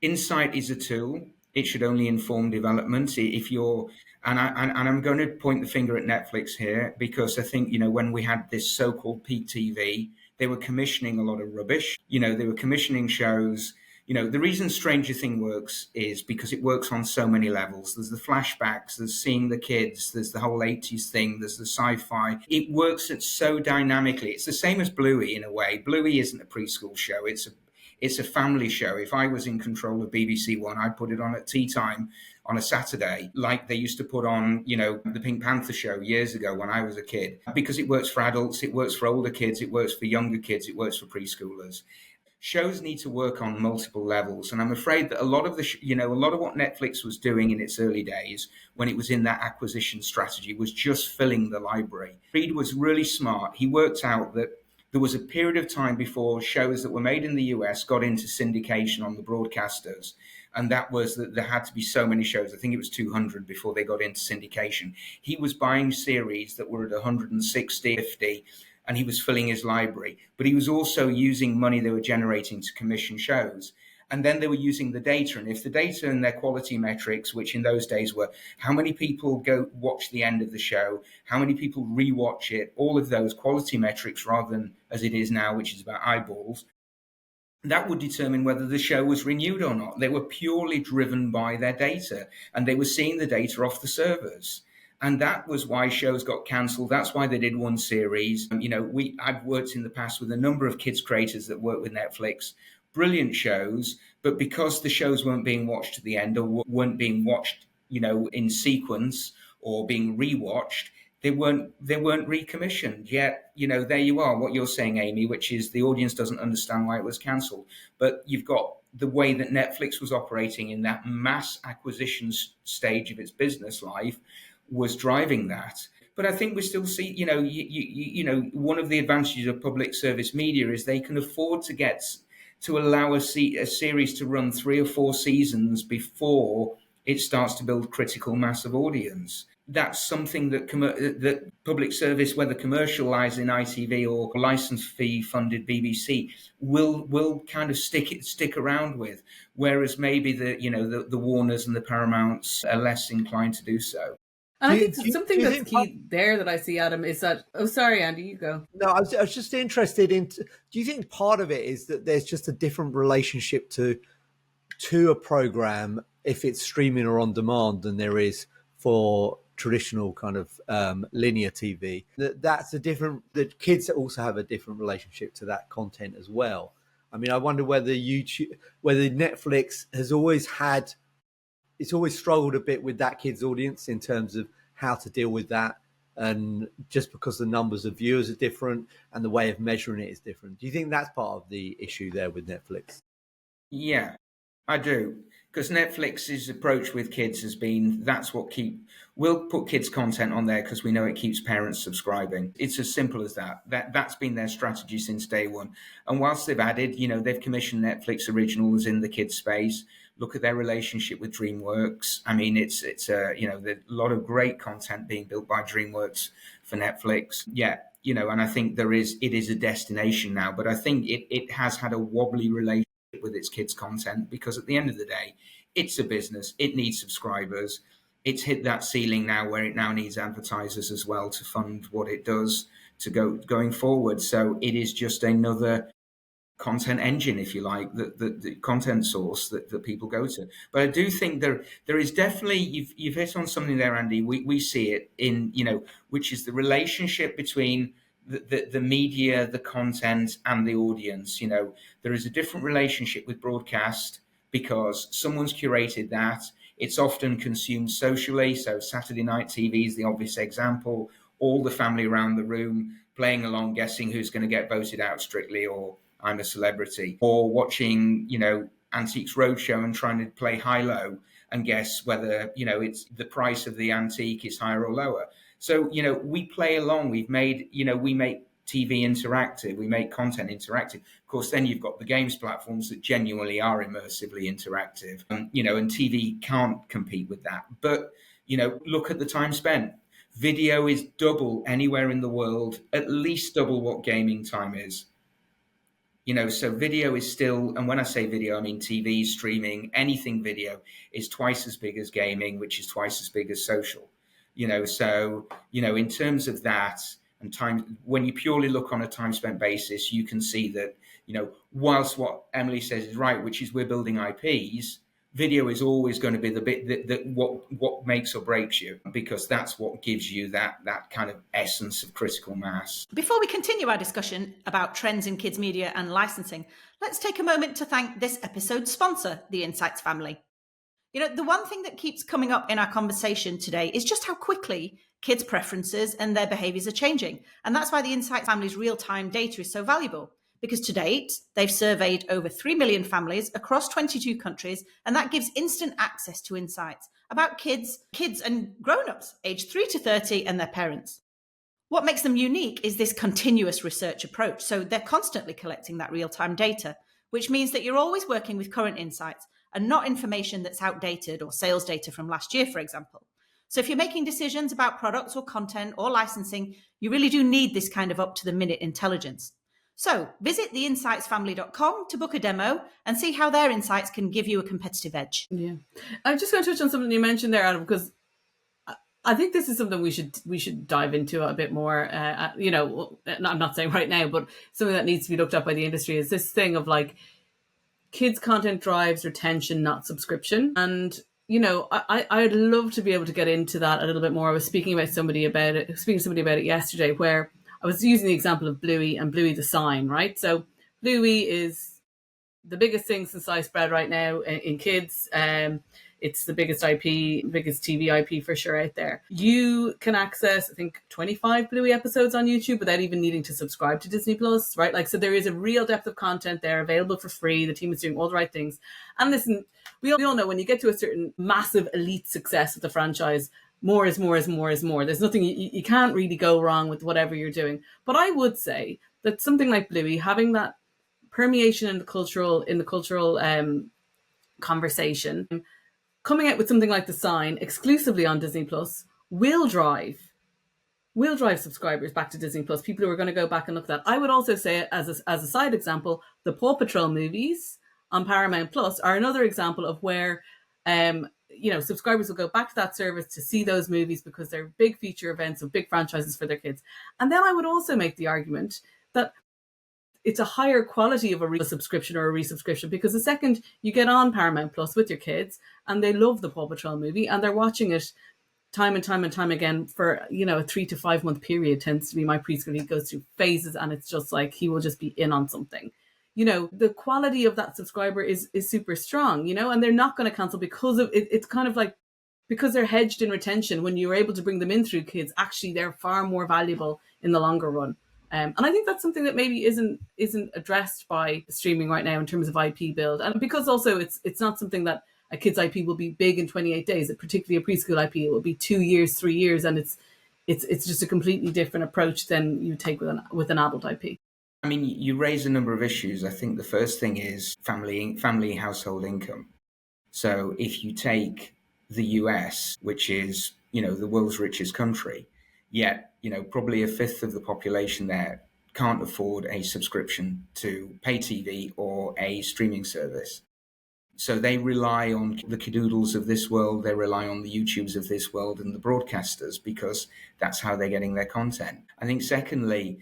insight is a tool. It should only inform development. If you're, and I'm going to point the finger at Netflix here, because I think, when we had this so-called peak TV, they were commissioning a lot of rubbish. They were commissioning shows. The reason Stranger Things works is because it works on so many levels. There's the flashbacks, there's seeing the kids, there's the whole 80s thing, there's the sci-fi. It works so dynamically. It's the same as Bluey in a way. Bluey isn't a preschool show. It's a family show. If I was in control of BBC One, I'd put it on at tea time on a Saturday, like they used to put on, the Pink Panther show years ago when I was a kid, because it works for adults, it works for older kids, it works for younger kids, it works for preschoolers. Shows need to work on multiple levels, and I'm afraid that a lot of a lot of what Netflix was doing in its early days, when it was in that acquisition strategy, was just filling the library. Reed was really smart. He worked out that there was a period of time before shows that were made in the US got into syndication on the broadcasters, and that was that there had to be so many shows. I think it was 200 before they got into syndication. He was buying series that were at 160, 50, and he was filling his library. But he was also using money they were generating to commission shows. And then they were using the data. And if the data and their quality metrics, which in those days were how many people go watch the end of the show, how many people rewatch it, all of those quality metrics, rather than as it is now, which is about eyeballs, that would determine whether the show was renewed or not. They were purely driven by their data, and they were seeing the data off the servers. And that was why shows got cancelled. That's why they did one series. I've worked in the past with a number of kids creators that work with Netflix, brilliant shows, but because the shows weren't being watched to the end, or weren't being watched, in sequence or being rewatched, they weren't recommissioned. Yet, there you are, what you're saying, Aimee, which is the audience doesn't understand why it was cancelled. But you've got the way that Netflix was operating in that mass acquisition stage of its business life was driving that. But I think we still see, one of the advantages of public service media is they can afford to allow a series to run 3 or 4 seasons before it starts to build critical mass of audience. That's something that that public service, whether commercialized in ITV or license fee funded BBC, will kind of stick around with, whereas maybe the Warners and the Paramounts are less inclined to do so. And I think something that's key there that I see, Adam, is that... Oh, sorry, Andy, you go. No, I was just interested in... Do you think part of it is that there's just a different relationship to a program if it's streaming or on demand than there is for traditional kind of linear TV? That's a different... That kids also have a different relationship to that content as well. I mean, I wonder whether Netflix has always had... It's always struggled a bit with that kids' audience in terms of how to deal with that. And just because the numbers of viewers are different and the way of measuring it is different. Do you think that's part of the issue there with Netflix? Yeah, I do. Because Netflix's approach with kids has been, we'll put kids' content on there because we know it keeps parents subscribing. It's as simple as that. That's been their strategy since day one. And whilst they've added, they've commissioned Netflix originals in the kids' space. Look at their relationship with DreamWorks. I mean, it's there's a lot of great content being built by DreamWorks for Netflix. Yeah, and I think it is a destination now, but I think it has had a wobbly relationship with its kids' content, because at the end of the day, it's a business. It needs subscribers. It's hit that ceiling now where it now needs advertisers as well to fund what it does going forward. So it is just another content engine, if you like, the content source that people go to. But I do think there is definitely, you've hit on something there, Andy. We see it in, which is the relationship between the media, the content, and the audience. There is a different relationship with broadcast because someone's curated that. It's often consumed socially. So Saturday night TV is the obvious example. All the family around the room playing along, guessing who's going to get voted out Strictly or I'm a Celebrity, or watching, Antiques Roadshow and trying to play high-low and guess whether, it's the price of the antique is higher or lower. So, we play along. We make TV interactive, we make content interactive. Of course, then you've got the games platforms that genuinely are immersively interactive, and TV can't compete with that. But, look at the time spent. Video is double anywhere in the world, at least double what gaming time is. So video is still, and when I say video, I mean TV, streaming, anything video is twice as big as gaming, which is twice as big as social. So, in terms of that and time, when you purely look on a time spent basis, you can see that, whilst what Emily says is right, which is we're building IPs, video is always going to be the bit that what makes or breaks you, because that's what gives you that kind of essence of critical mass. Before we continue our discussion about trends in kids media and licensing, let's take a moment to thank this episode's sponsor, the Insights family. The one thing that keeps coming up in our conversation today is just how quickly kids' preferences and their behaviours are changing. And that's why the Insights family's real-time data is so valuable. Because to date, they've surveyed over 3 million families across 22 countries, and that gives instant access to insights about kids and grown-ups aged 3 to 30 and their parents. What makes them unique is this continuous research approach. So they're constantly collecting that real-time data, which means that you're always working with current insights and not information that's outdated or sales data from last year, for example. So if you're making decisions about products or content or licensing, you really do need this kind of up-to-the-minute intelligence. So visit theinsightsfamily.com to book a demo and see how their insights can give you a competitive edge. Yeah. I'm just going to touch on something you mentioned there, Adam, because I think this is something we should dive into a bit more. I'm not saying right now, but something that needs to be looked at by the industry is this thing of like kids content drives retention, not subscription. And, I'd love to be able to get into that a little bit more. I was speaking to somebody about it yesterday, where I was using the example of Bluey and Bluey the Sign, right? So Bluey is the biggest thing since sliced bread right now in kids. It's the biggest IP, biggest TV IP for sure out there. You can access, I think, 25 Bluey episodes on YouTube without even needing to subscribe to Disney Plus, right? Like, so there is a real depth of content there available for free. The team is doing all the right things. And listen, we all know when you get to a certain massive elite success with the franchise, more is more is more is more. There's nothing, you can't really go wrong with whatever you're doing. But I would say that something like Bluey, having that permeation in the cultural conversation, coming out with something like The Sign exclusively on Disney Plus will drive subscribers back to Disney Plus. People who are going to go back and look at that. I would also say, as a side example, the Paw Patrol movies on Paramount Plus are another example of where subscribers will go back to that service to see those movies because they're big feature events of big franchises for their kids. And then I would also make the argument that it's a higher quality of a subscription or a resubscription, because the second you get on Paramount Plus with your kids and they love the Paw Patrol movie and they're watching it time and time and time again for, a 3 to 5 month period, tends to be my preschool. He goes through phases and it's just like he will just be in on something. The quality of that subscriber is super strong, and they're not going to cancel because of it. It's kind of like, because they're hedged in retention, when you're able to bring them in through kids, actually they're far more valuable in the longer run. And I think that's something that maybe isn't addressed by streaming right now in terms of IP build. And because also it's not something that a kid's IP will be big in 28 days, particularly a preschool IP, it will be 2 years, 3 years, and it's just a completely different approach than you take with an adult IP. I mean, you raise a number of issues. I think the first thing is family household income. So if you take the US, which is, the world's richest country, yet, probably a fifth of the population there can't afford a subscription to pay TV or a streaming service. So they rely on the Kadoodles of this world, they rely on the YouTubes of this world and the broadcasters, because that's how they're getting their content. I think secondly,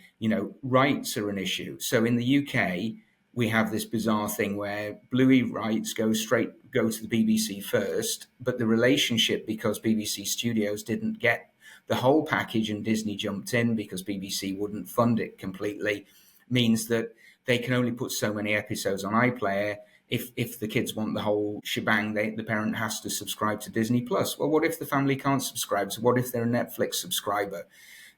rights are an issue. So in the UK, we have this bizarre thing where Bluey rights go to the BBC first, but the relationship, because BBC Studios didn't get the whole package and Disney jumped in because BBC wouldn't fund it completely, means that they can only put so many episodes on iPlayer. If the kids want the whole shebang, the parent has to subscribe to Disney Plus. Well, what if the family can't subscribe? So what if they're a Netflix subscriber?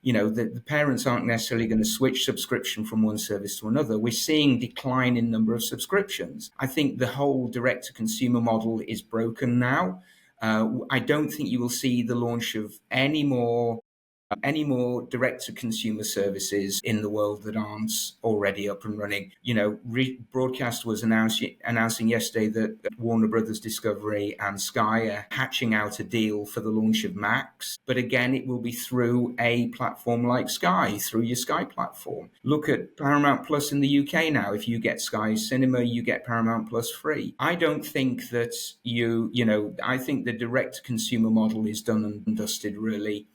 The parents aren't necessarily going to switch subscription from one service to another. We're seeing decline in number of subscriptions. I think the whole direct-to-consumer model is broken now. I don't think you will see the launch of any more any more direct-to-consumer services in the world that aren't already up and running. Broadcast was announcing yesterday that Warner Brothers Discovery and Sky are hatching out a deal for the launch of Max. But again, it will be through a platform like Sky, through your Sky platform. Look at Paramount Plus in the UK now. If you get Sky Cinema, you get Paramount Plus free. I don't think that I think the direct-to-consumer model is done and dusted, really.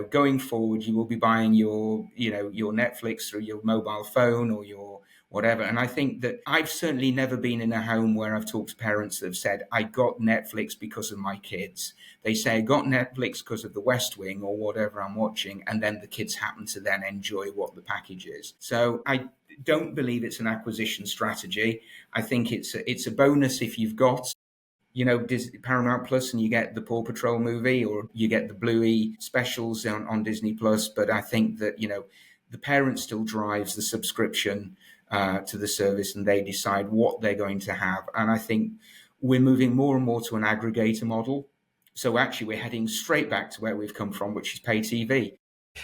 Going forward, you will be buying your Netflix through your mobile phone or your whatever. And I think that I've certainly never been in a home where I've talked to parents that have said, I got Netflix because of my kids. They say, I got Netflix because of the West Wing or whatever I'm watching. And then the kids happen to then enjoy what the package is. So I don't believe it's an acquisition strategy. I think it's a bonus if you've got Paramount Plus and you get the Paw Patrol movie, or you get the Bluey specials on Disney Plus. But I think that, the parent still drives the subscription to the service, and they decide what they're going to have. And I think we're moving more and more to an aggregator model. So actually we're heading straight back to where we've come from, which is pay TV.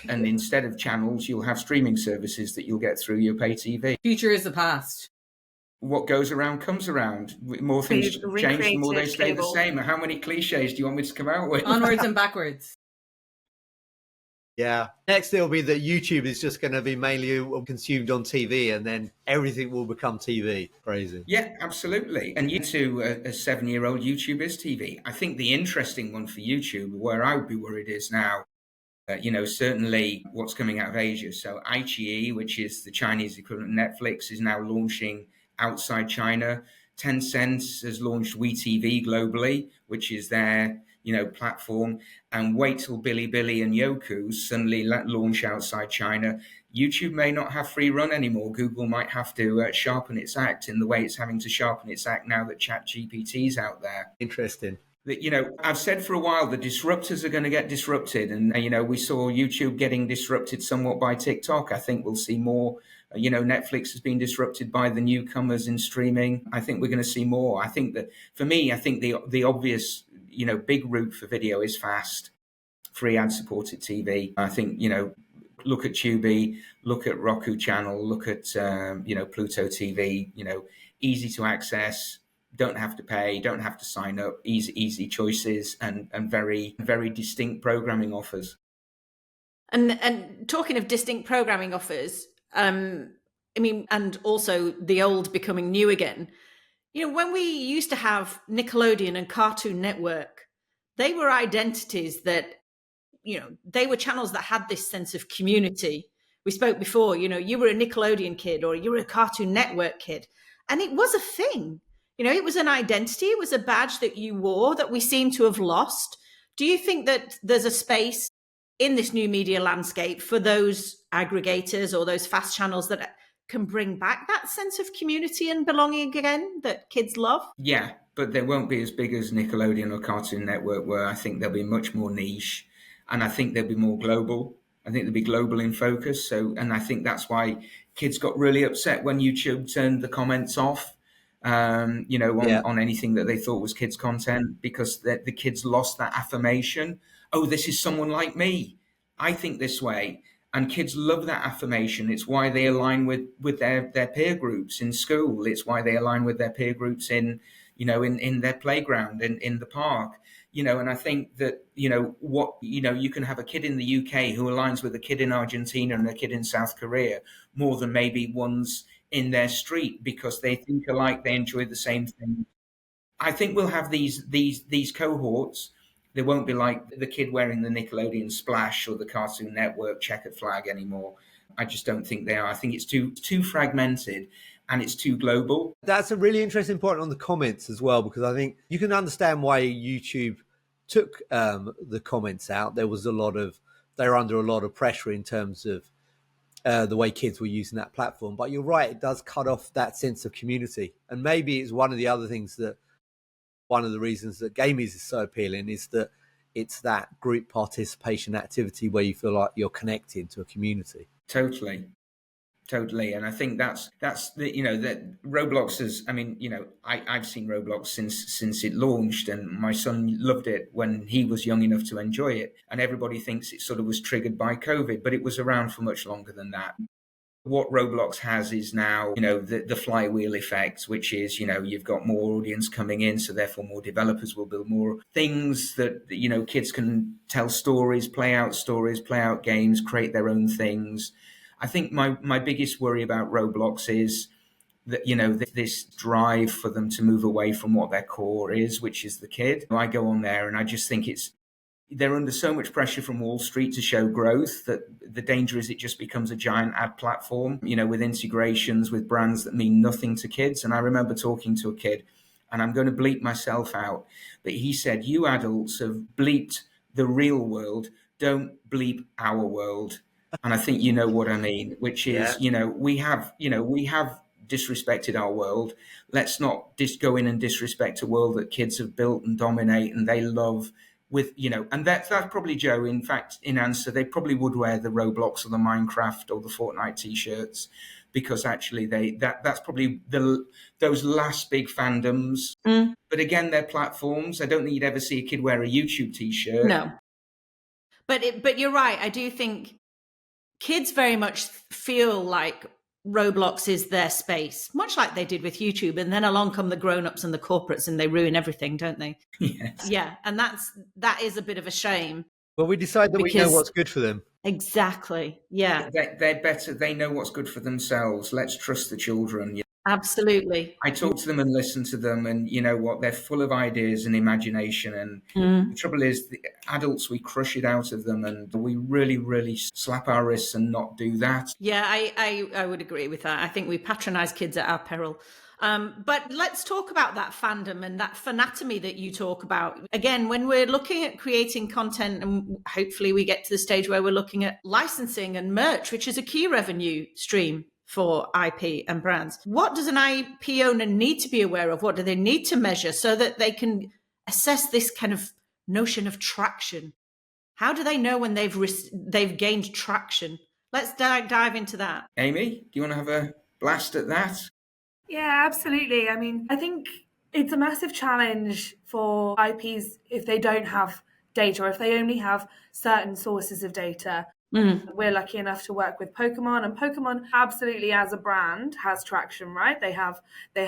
And instead of channels, you'll have streaming services that you'll get through your pay TV. Future is the past. What goes around comes around. More things change, the more they stay the same. How many cliches do you want me to come out with? Onwards and backwards. Yeah. Next, it'll be that YouTube is just going to be mainly consumed on TV, and then everything will become TV. Crazy. Yeah, absolutely. And a 7-year-old, YouTube is TV. I think the interesting one for YouTube, where I would be worried, is now, certainly what's coming out of Asia. So iQIYI, which is the Chinese equivalent of Netflix, is now launching outside China. Tencent has launched WeTV globally, which is their platform. And wait till Bilibili and Youku suddenly launch outside China. YouTube may not have free run anymore. Google might have to sharpen its act in the way it's having to sharpen its act now that ChatGPT's out there. Interesting. That, I've said for a while, the disruptors are going to get disrupted. And, we saw YouTube getting disrupted somewhat by TikTok. I think we'll see more. Netflix has been disrupted by the newcomers in streaming. I think we're going to see more. I think that, for me, the obvious, big route for video is fast, free ad-supported TV. I think, look at Tubi, look at Roku Channel, look at, Pluto TV, easy to access, don't have to pay, don't have to sign up, easy choices, and very, very distinct programming offers. And talking of distinct programming offers, and also the old becoming new again. When we used to have Nickelodeon and Cartoon Network, they were identities that, they were channels that had this sense of community. We spoke before, you were a Nickelodeon kid or you were a Cartoon Network kid, and it was a thing. It was an identity. It was a badge that you wore that we seem to have lost. Do you think that there's a space in this new media landscape for those aggregators or those fast channels that can bring back that sense of community and belonging again that kids love? Yeah, but they won't be as big as Nickelodeon or Cartoon Network, where I think they'll be much more niche, and I think they'll be more global. I think they'll be global in focus. And I think that's why kids got really upset when YouTube turned the comments off, on anything that they thought was kids content, because the kids lost that affirmation. Oh, this is someone like me. I think this way. And kids love that affirmation. It's why they align with their peer groups in school. It's why they align with their peer groups in their playground, in the park. And I think that, you can have a kid in the UK who aligns with a kid in Argentina and a kid in South Korea more than maybe ones in their street, because they think alike, they enjoy the same thing. I think we'll have these cohorts. They won't be like the kid wearing the Nickelodeon splash or the Cartoon Network checkered flag anymore. I just don't think they are. I think it's too fragmented and it's too global. That's a really interesting point on the comments as well, because I think you can understand why YouTube took the comments out. They were under a lot of pressure in terms of the way kids were using that platform. But you're right, it does cut off that sense of community. And maybe it's one of the reasons that gaming is so appealing is that it's that group participation activity where you feel like you're connecting to a community. Totally. Totally. And I think that's the, that Roblox is, I mean, I've seen Roblox since it launched, and my son loved it when he was young enough to enjoy it. And everybody thinks it sort of was triggered by COVID, but it was around for much longer than that. What Roblox has is now, the flywheel effect, which is, you've got more audience coming in, so therefore more developers will build more things that, kids can tell stories, play out games, create their own things. I think my biggest worry about Roblox is that, this drive for them to move away from what their core is, which is the kid. I go on there and I just think they're under so much pressure from Wall Street to show growth that the danger is it just becomes a giant ad platform, with integrations with brands that mean nothing to kids. And I remember talking to a kid, and I'm going to bleep myself out, but he said, "You adults have bleeped the real world, don't bleep our world." And I think you know what I mean, which is, we have disrespected our world. Let's not just go in and disrespect a world that kids have built and dominate and they love. And that's probably, Joe, in fact, in answer, they probably would wear the Roblox or the Minecraft or the Fortnite t-shirts, because actually that's probably those last big fandoms. But again, they're platforms. I don't think you'd ever see a kid wear a YouTube t-shirt. No. But you're right. I do think kids very much feel like Roblox is their space, much like they did with YouTube. And then along come the grown-ups and the corporates and they ruin everything, don't they? Yes. Yeah. And that is a bit of a shame. Well, we decide that we know what's good for them. Exactly. Yeah. They're better. They know what's good for themselves. Let's trust the children. Absolutely. I talk to them and listen to them, and you know what? They're full of ideas and imagination. And the trouble is, the adults, we crush it out of them, and we really, really slap our wrists and not do that. Yeah, I would agree with that. I think we patronize kids at our peril. But let's talk about that fandom and that fanatomy that you talk about. Again, when we're looking at creating content, and hopefully we get to the stage where we're looking at licensing and merch, which is a key revenue stream for IP and brands. What does an IP owner need to be aware of? What do they need to measure so that they can assess this kind of notion of traction? How do they know when they've gained traction? Let's dive into that. Aimee, do you want to have a blast at that? Yeah, absolutely. I mean, I think it's a massive challenge for IPs if they don't have data, or if they only have certain sources of data. We're lucky enough to work with Pokemon, and Pokemon absolutely as a brand has traction, right? They have the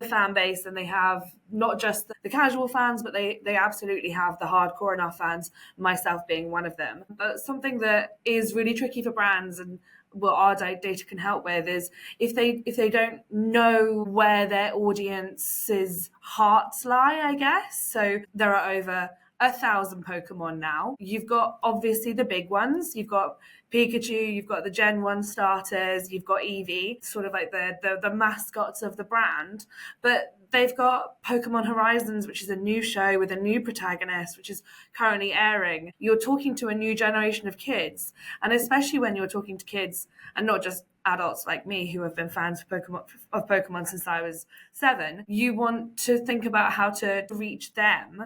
fan base, and they have not just the casual fans, but they absolutely have the hardcore enough fans, myself being one of them. But something that is really tricky for brands, and what our data can help with, is if they don't know where their audience's hearts lie, I guess. So there are over 1,000 Pokemon now. You've got obviously the big ones. You've got Pikachu, you've got the Gen 1 starters, you've got Eevee, sort of like the mascots of the brand. But they've got Pokemon Horizons, which is a new show with a new protagonist, which is currently airing. You're talking to a new generation of kids. And especially when you're talking to kids, and not just adults like me who have been fans of Pokemon since I was 7, you want to think about how to reach them.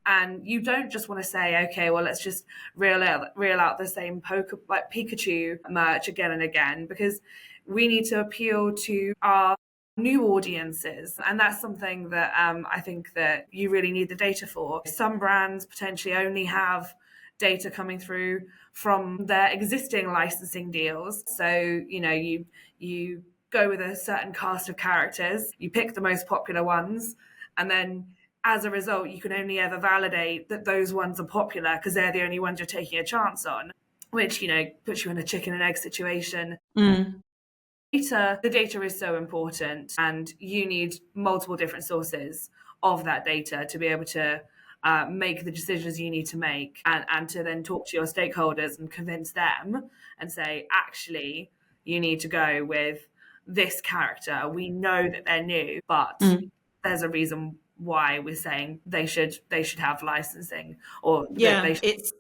And you don't just want to say, okay, well, let's just reel out the same Pikachu merch again and again, because we need to appeal to our new audiences. And that's something that I think that you really need the data for. Some brands potentially only have data coming through from their existing licensing deals. So, you go with a certain cast of characters, you pick the most popular ones, and then as a result, you can only ever validate that those ones are popular because they're the only ones you're taking a chance on, which, puts you in a chicken and egg situation. The data is so important, and you need multiple different sources of that data to be able to make the decisions you need to make, and to then talk to your stakeholders and convince them and say, actually, you need to go with this character. We know that they're new, but there's a reason why we're saying they should have licensing, or it's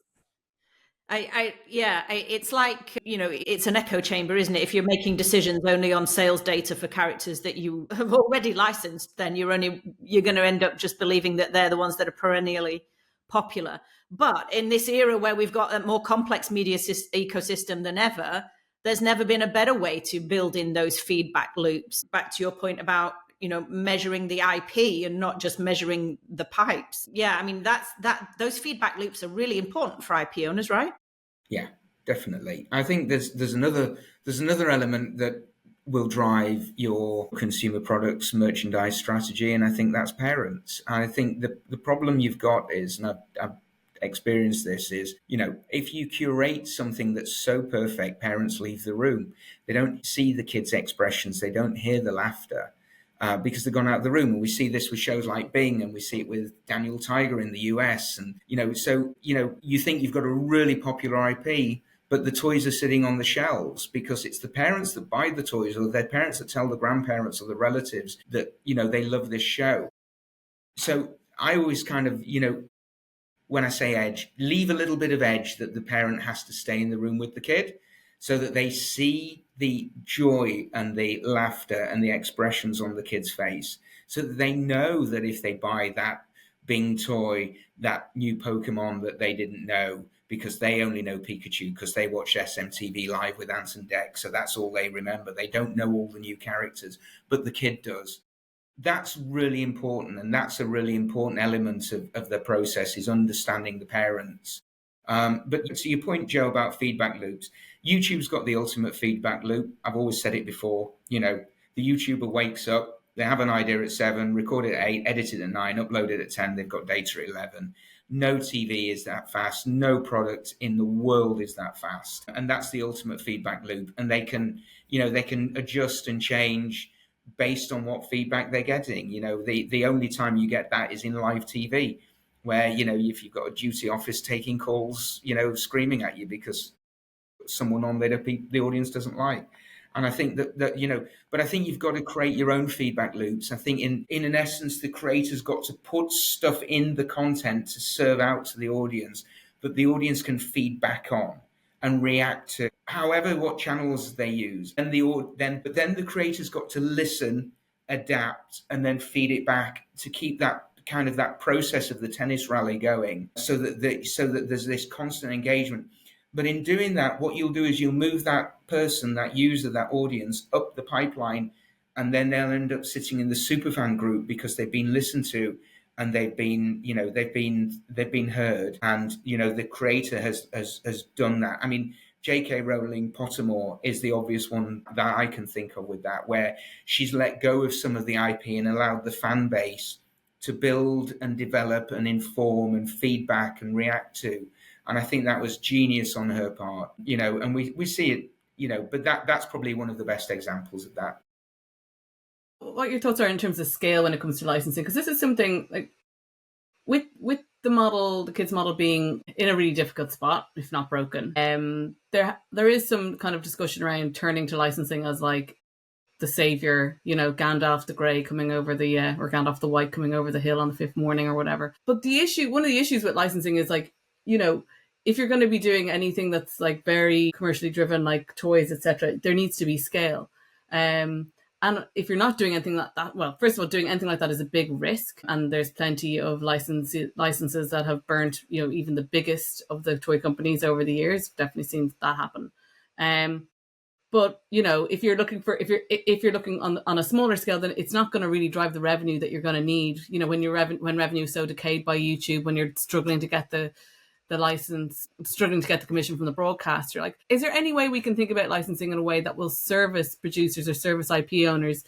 like, it's an echo chamber, isn't it? If you're making decisions only on sales data for characters that you have already licensed, then you're going to end up just believing that they're the ones that are perennially popular. But in this era where we've got a more complex media ecosystem than ever, there's never been a better way to build in those feedback loops. Back to your point about, measuring the IP and not just measuring the pipes. Yeah, I mean, those feedback loops are really important for IP owners, right? Yeah, definitely. I think there's another element that will drive your consumer products merchandise strategy, and I think that's parents. I think the problem you've got is, and I've experienced this, is, if you curate something that's so perfect, parents leave the room. They don't see the kids' expressions. They don't hear the laughter. Because they've gone out of the room. And we see this with shows like Bing, and we see it with Daniel Tiger in the US. And, you think you've got a really popular IP, but the toys are sitting on the shelves because it's the parents that buy the toys, or their parents that tell the grandparents or the relatives that, they love this show. So I always kind of, when I say edge, leave a little bit of edge that the parent has to stay in the room with the kid so that they see the joy and the laughter and the expressions on the kid's face, so that they know that if they buy that Bing toy, that new Pokemon that they didn't know, because they only know Pikachu because they watched SMTV Live with Ant and Dec, so that's all they remember. They don't know all the new characters, but the kid does. That's really important, and that's a really important element of the process, is understanding the parents. But to your point, Joe, about feedback loops, YouTube's got the ultimate feedback loop. I've always said it before. The YouTuber wakes up, they have an idea at 7, record it at 8, edit it at 9, upload it at 10, they've got data at 11. No TV is that fast. No product in the world is that fast. And that's the ultimate feedback loop. And they can adjust and change based on what feedback they're getting. The only time you get that is in live TV, where, if you've got a duty office taking calls, screaming at you because someone on there the audience doesn't like. And I think that but I think you've got to create your own feedback loops. I think in an essence, the creator's got to put stuff in the content to serve out to the audience that the audience can feed back on and react to, however, what channels they use. And but then the creator's got to listen, adapt, and then feed it back to keep that kind of that process of the tennis rally going, so that there's this constant engagement. But in doing that, what you'll do is you'll move that person, that user, that audience up the pipeline, and then they'll end up sitting in the superfan group because they've been listened to, and they've been heard, and the creator has done that. I mean, J.K. Rowling Pottermore is the obvious one that I can think of with that, where she's let go of some of the IP and allowed the fan base to build and develop and inform and feedback and react to. And I think that was genius on her part, and we see it, but that's probably one of the best examples of that. What your thoughts are in terms of scale when it comes to licensing? Because this is something like with the kids model being in a really difficult spot, if not broken. There is some kind of discussion around turning to licensing as like the savior, Gandalf the Grey coming over or Gandalf the White coming over the hill on the 5th morning or whatever. But one of the issues with licensing is like, if you're going to be doing anything that's like very commercially driven, like toys, etc., there needs to be scale. And if you're not doing anything like that, well, first of all, doing anything like that is a big risk. And there's plenty of licenses that have burnt, even the biggest of the toy companies over the years. Definitely seen that happen. But if you're looking on a smaller scale, then it's not going to really drive the revenue that you're going to need. When revenue is so decayed by YouTube, when you're struggling to get the license, struggling to get the commission from the broadcaster. Like, is there any way we can think about licensing in a way that will service producers or service IP owners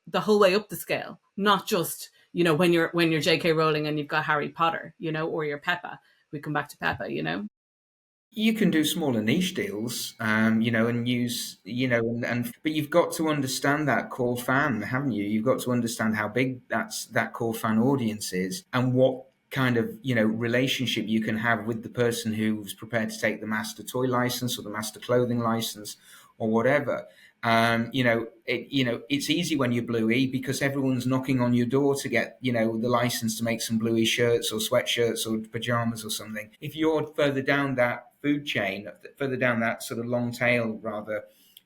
the whole way up the scale, not just when you're J.K. Rowling and you've got Harry Potter, or you're Peppa. We come back to Peppa, You can do smaller niche deals, and use, but you've got to understand that core fan, haven't you? You've got to understand how big that core fan audience is, and what kind of relationship you can have with the person who's prepared to take the master toy license or the master clothing license or whatever. It's easy when you're Bluey because everyone's knocking on your door to get the license to make some Bluey shirts or sweatshirts or pajamas or something. If you're further down that food chain, further down that sort of long tail rather,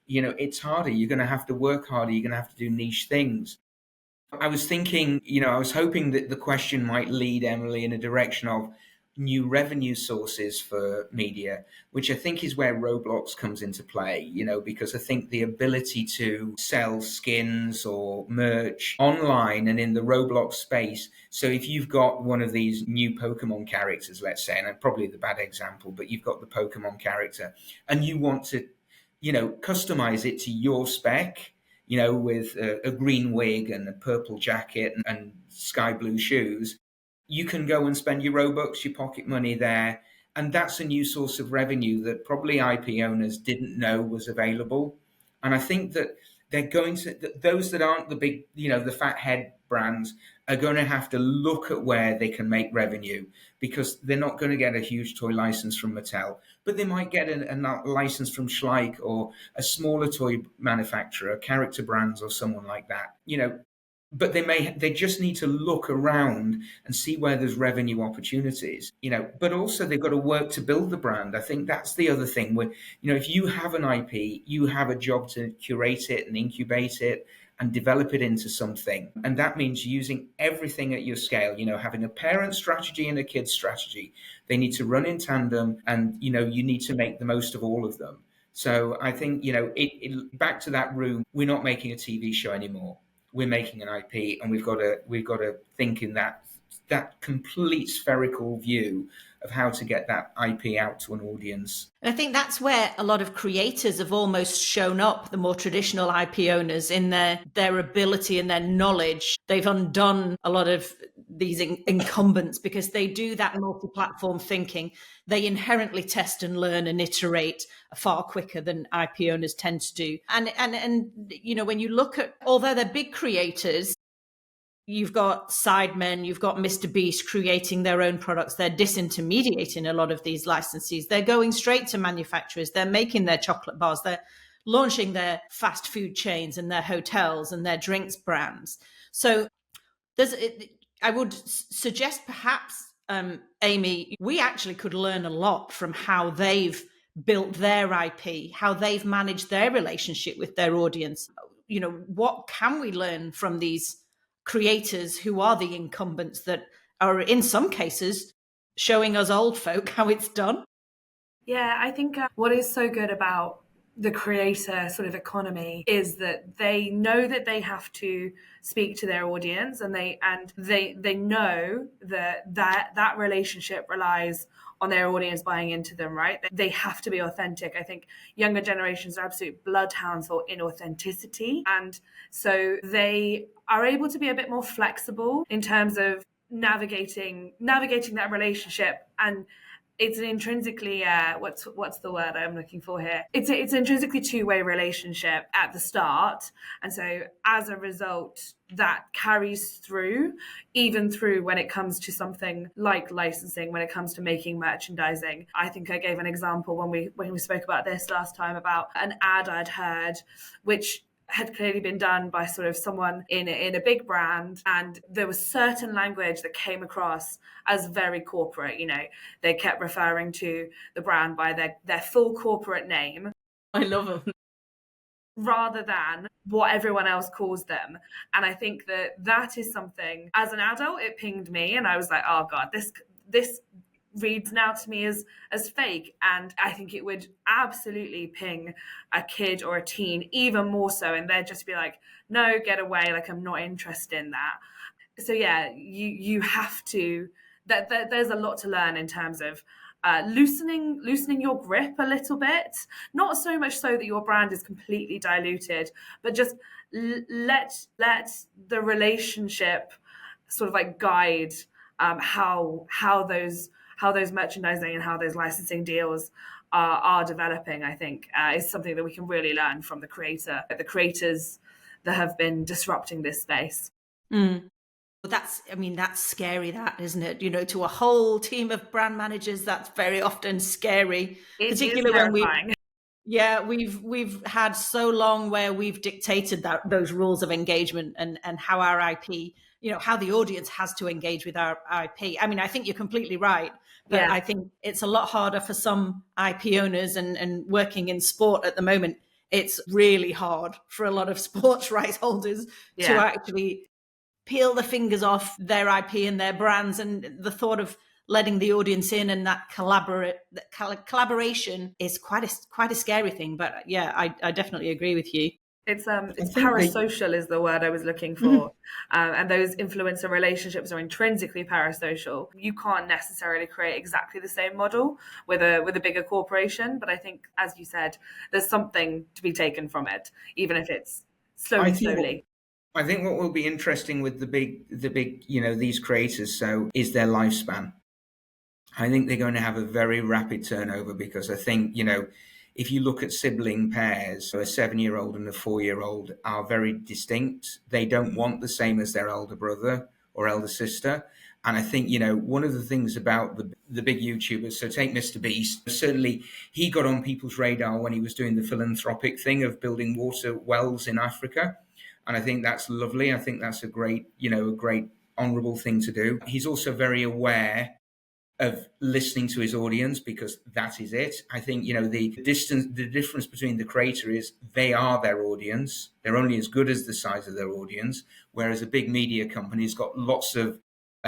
it's harder. You're going to have to work harder. You're going to have to do niche things. I was thinking, I was hoping that the question might lead Emily in a direction of, new revenue sources for media, which I think is where Roblox comes into play, because I think the ability to sell skins or merch online and in the Roblox space. So if you've got one of these new Pokemon characters, let's say, and I'm probably the bad example, but you've got the Pokemon character and you want to, customize it to your spec, with a green wig and a purple jacket and sky blue shoes, you can go and spend your Robux, your pocket money there. And that's a new source of revenue that probably IP owners didn't know was available. And I think that they're going to, those that aren't the big, the fat head brands are going to have to look at where they can make revenue, because they're not going to get a huge toy license from Mattel, but they might get a license from Schleich or a smaller toy manufacturer, Character Brands or someone like that, but they just need to look around and see where there's revenue opportunities, but also they've got to work to build the brand. I think that's the other thing where, if you have an IP, you have a job to curate it and incubate it and develop it into something. And that means using everything at your scale, having a parent strategy and a kid strategy. They need to run in tandem, and, you need to make the most of all of them. So I think, back to that room, we're not making a TV show anymore. We're making an IP, and we've got to think in that complete spherical view of how to get that IP out to an audience. And I think that's where a lot of creators have almost shown up, the more traditional IP owners, in their ability and their knowledge. They've undone a lot of these incumbents because they do that multi-platform thinking. They inherently test and learn and iterate far quicker than IP owners tend to do. And when you look at, although they're big creators, you've got Sidemen, you've got Mr. Beast creating their own products. They're disintermediating a lot of these licensees. They're going straight to manufacturers. They're making their chocolate bars. They're launching their fast food chains and their hotels and their drinks brands. So I would suggest perhaps, Aimee, we actually could learn a lot from how they've built their IP, how they've managed their relationship with their audience. What can we learn from these creators who are the incumbents that are in some cases showing us old folk how it's done? Yeah, I think what is so good about the creator sort of economy is that they know that they have to speak to their audience, and they know that relationship relies on their audience buying into them, right? They have to be authentic. I think younger generations are absolute bloodhounds for inauthenticity. And so they are able to be a bit more flexible in terms of navigating that relationship. And it's an intrinsically what's the word I'm looking for here? It's an intrinsically two-way relationship at the start, and so as a result, that carries through, even through when it comes to something like licensing, when it comes to making merchandising. I think I gave an example when we spoke about this last time about an ad I'd heard, which had clearly been done by sort of someone in a big brand, and there was certain language that came across as very corporate. They kept referring to the brand by their full corporate name. I love them. Rather than what everyone else calls them. And I think that is something, as an adult, it pinged me, and I was like, oh God, this reads now to me as fake. And I think it would absolutely ping a kid or a teen even more so, and they'd just be like, no, get away, like I'm not interested in that. So yeah, you have to, there's a lot to learn in terms of loosening your grip a little bit, not so much so that your brand is completely diluted, but just let the relationship sort of like guide how those merchandising and how those licensing deals are developing. I think is something that we can really learn from the creators that have been disrupting this space. Mm. Well, that's scary, that, isn't it? To a whole team of brand managers, that's very often scary. Particularly when we've had so long where we've dictated those rules of engagement and how our IP, how the audience has to engage with our IP. I mean, I think you're completely right, but yeah. I think it's a lot harder for some IP owners and working in sport at the moment. It's really hard for a lot of sports rights holders to actually peel the fingers off their IP and their brands, and the thought of letting the audience in, and that collaboration is quite a scary thing. But yeah, I definitely agree with you. It's parasocial is the word I was looking for. And those influencer relationships are intrinsically parasocial. You can't necessarily create exactly the same model with a bigger corporation, but I think, as you said, there's something to be taken from it, even if it's slowly. I think what will be interesting with the big, these creators, so is their lifespan. I think they're going to have a very rapid turnover, because I think, if you look at sibling pairs, so a 7-year-old and a 4-year-old are very distinct. They don't want the same as their elder brother or elder sister. And I think, one of the things about the big YouTubers, so take Mr. Beast, certainly he got on people's radar when he was doing the philanthropic thing of building water wells in Africa. And I think that's lovely. I think that's a great honorable thing to do. He's also very aware of listening to his audience, because that is it. I think, the difference between the creator is they are their audience. They're only as good as the size of their audience, whereas a big media company's got lots of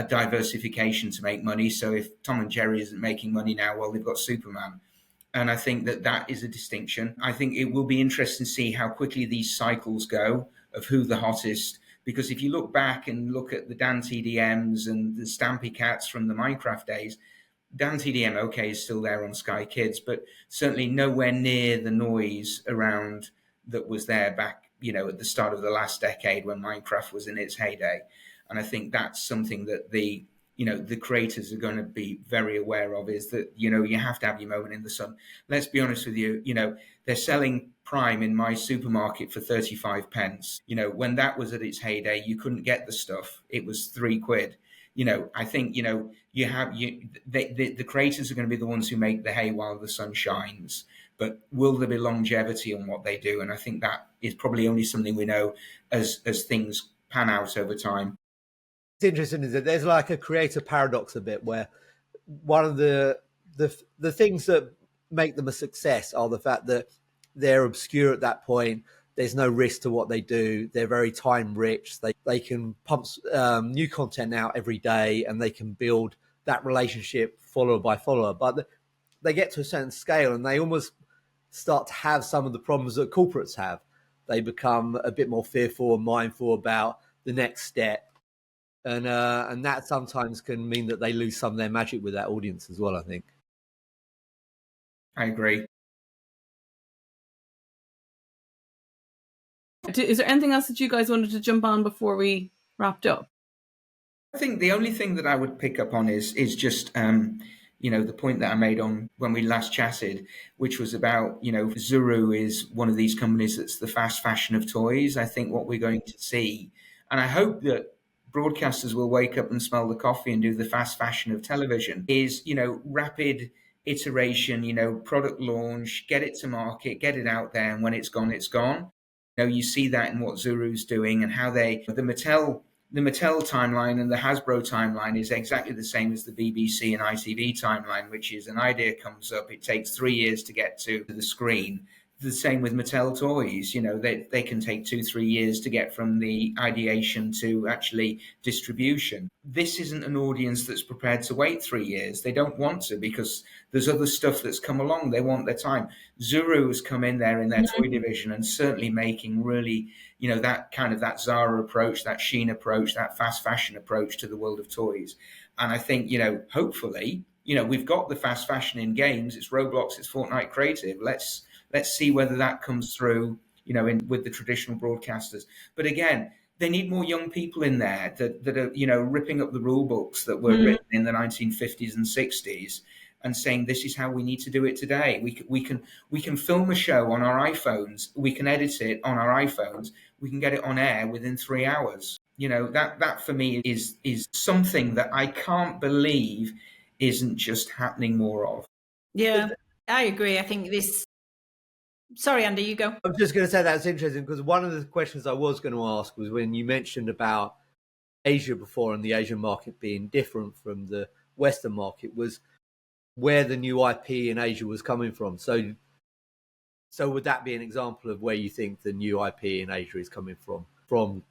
diversification to make money. So if Tom and Jerry isn't making money now, well, they've got Superman. And I think that is a distinction. I think it will be interesting to see how quickly these cycles go of who the hottest. Because if you look back and look at the Dan TDMs and the Stampy Cats from the Minecraft days, Dan TDM, okay, is still there on Sky Kids, but certainly nowhere near the noise around that was there back, at the start of the last decade when Minecraft was in its heyday. And I think that's something that the creators are going to be very aware of, is that, you have to have your moment in the sun. Let's be honest with you, they're selling Prime in my supermarket for 35 pence. When that was at its heyday, you couldn't get the stuff. It was £3. I think, the creators are going to be the ones who make the hay while the sun shines. But will there be longevity on what they do? And I think that is probably only something we know as things pan out over time. It's interesting, is that there's like a creator paradox a bit, where one of the things that make them a success are the fact that they're obscure at that point. There's no risk to what they do. They're very time rich. They can pump new content out every day, and they can build that relationship follower by follower. But they get to a certain scale, and they almost start to have some of the problems that corporates have. They become a bit more fearful and mindful about the next step. And that sometimes can mean that they lose some of their magic with that audience as well, I think. I agree. Is there anything else that you guys wanted to jump on before we wrapped up? I think the only thing that I would pick up on is just the point that I made on when we last chatted, which was about, Zuru is one of these companies that's the fast fashion of toys. I think what we're going to see, and I hope that broadcasters will wake up and smell the coffee and do the fast fashion of television, is, rapid iteration, product launch, get it to market, get it out there, and when it's gone, it's gone. You see that in what Zuru's doing, and how the Mattel timeline and the Hasbro timeline is exactly the same as the BBC and ITV timeline, which is an idea comes up, it takes 3 years to get to the screen. The same with Mattel toys, they can take 2-3 years to get from the ideation to actually distribution. This isn't an audience that's prepared to wait 3 years. They don't want to, because there's other stuff that's come along. They want their time. Zuru's come in there in their toy division and certainly making really, that Zara approach, that Shein approach, that fast fashion approach to the world of toys. And I think, hopefully, we've got the fast fashion in games. It's Roblox, it's Fortnite Creative. Let's see whether that comes through, with the traditional broadcasters. But again, they need more young people in there that are, ripping up the rule books that were written in the 1950s and 60s and saying, this is how we need to do it today. We can film a show on our iPhones. We can edit it on our iPhones. We can get it on air within 3 hours. That for me is something that I can't believe isn't just happening more of. Yeah, I agree. I think this... Sorry, Andy, you go. I'm just going to say that's interesting, because one of the questions I was going to ask was when you mentioned about Asia before and the Asian market being different from the Western market, was where the new IP in Asia was coming from. So would that be an example of where you think the new IP in Asia is coming from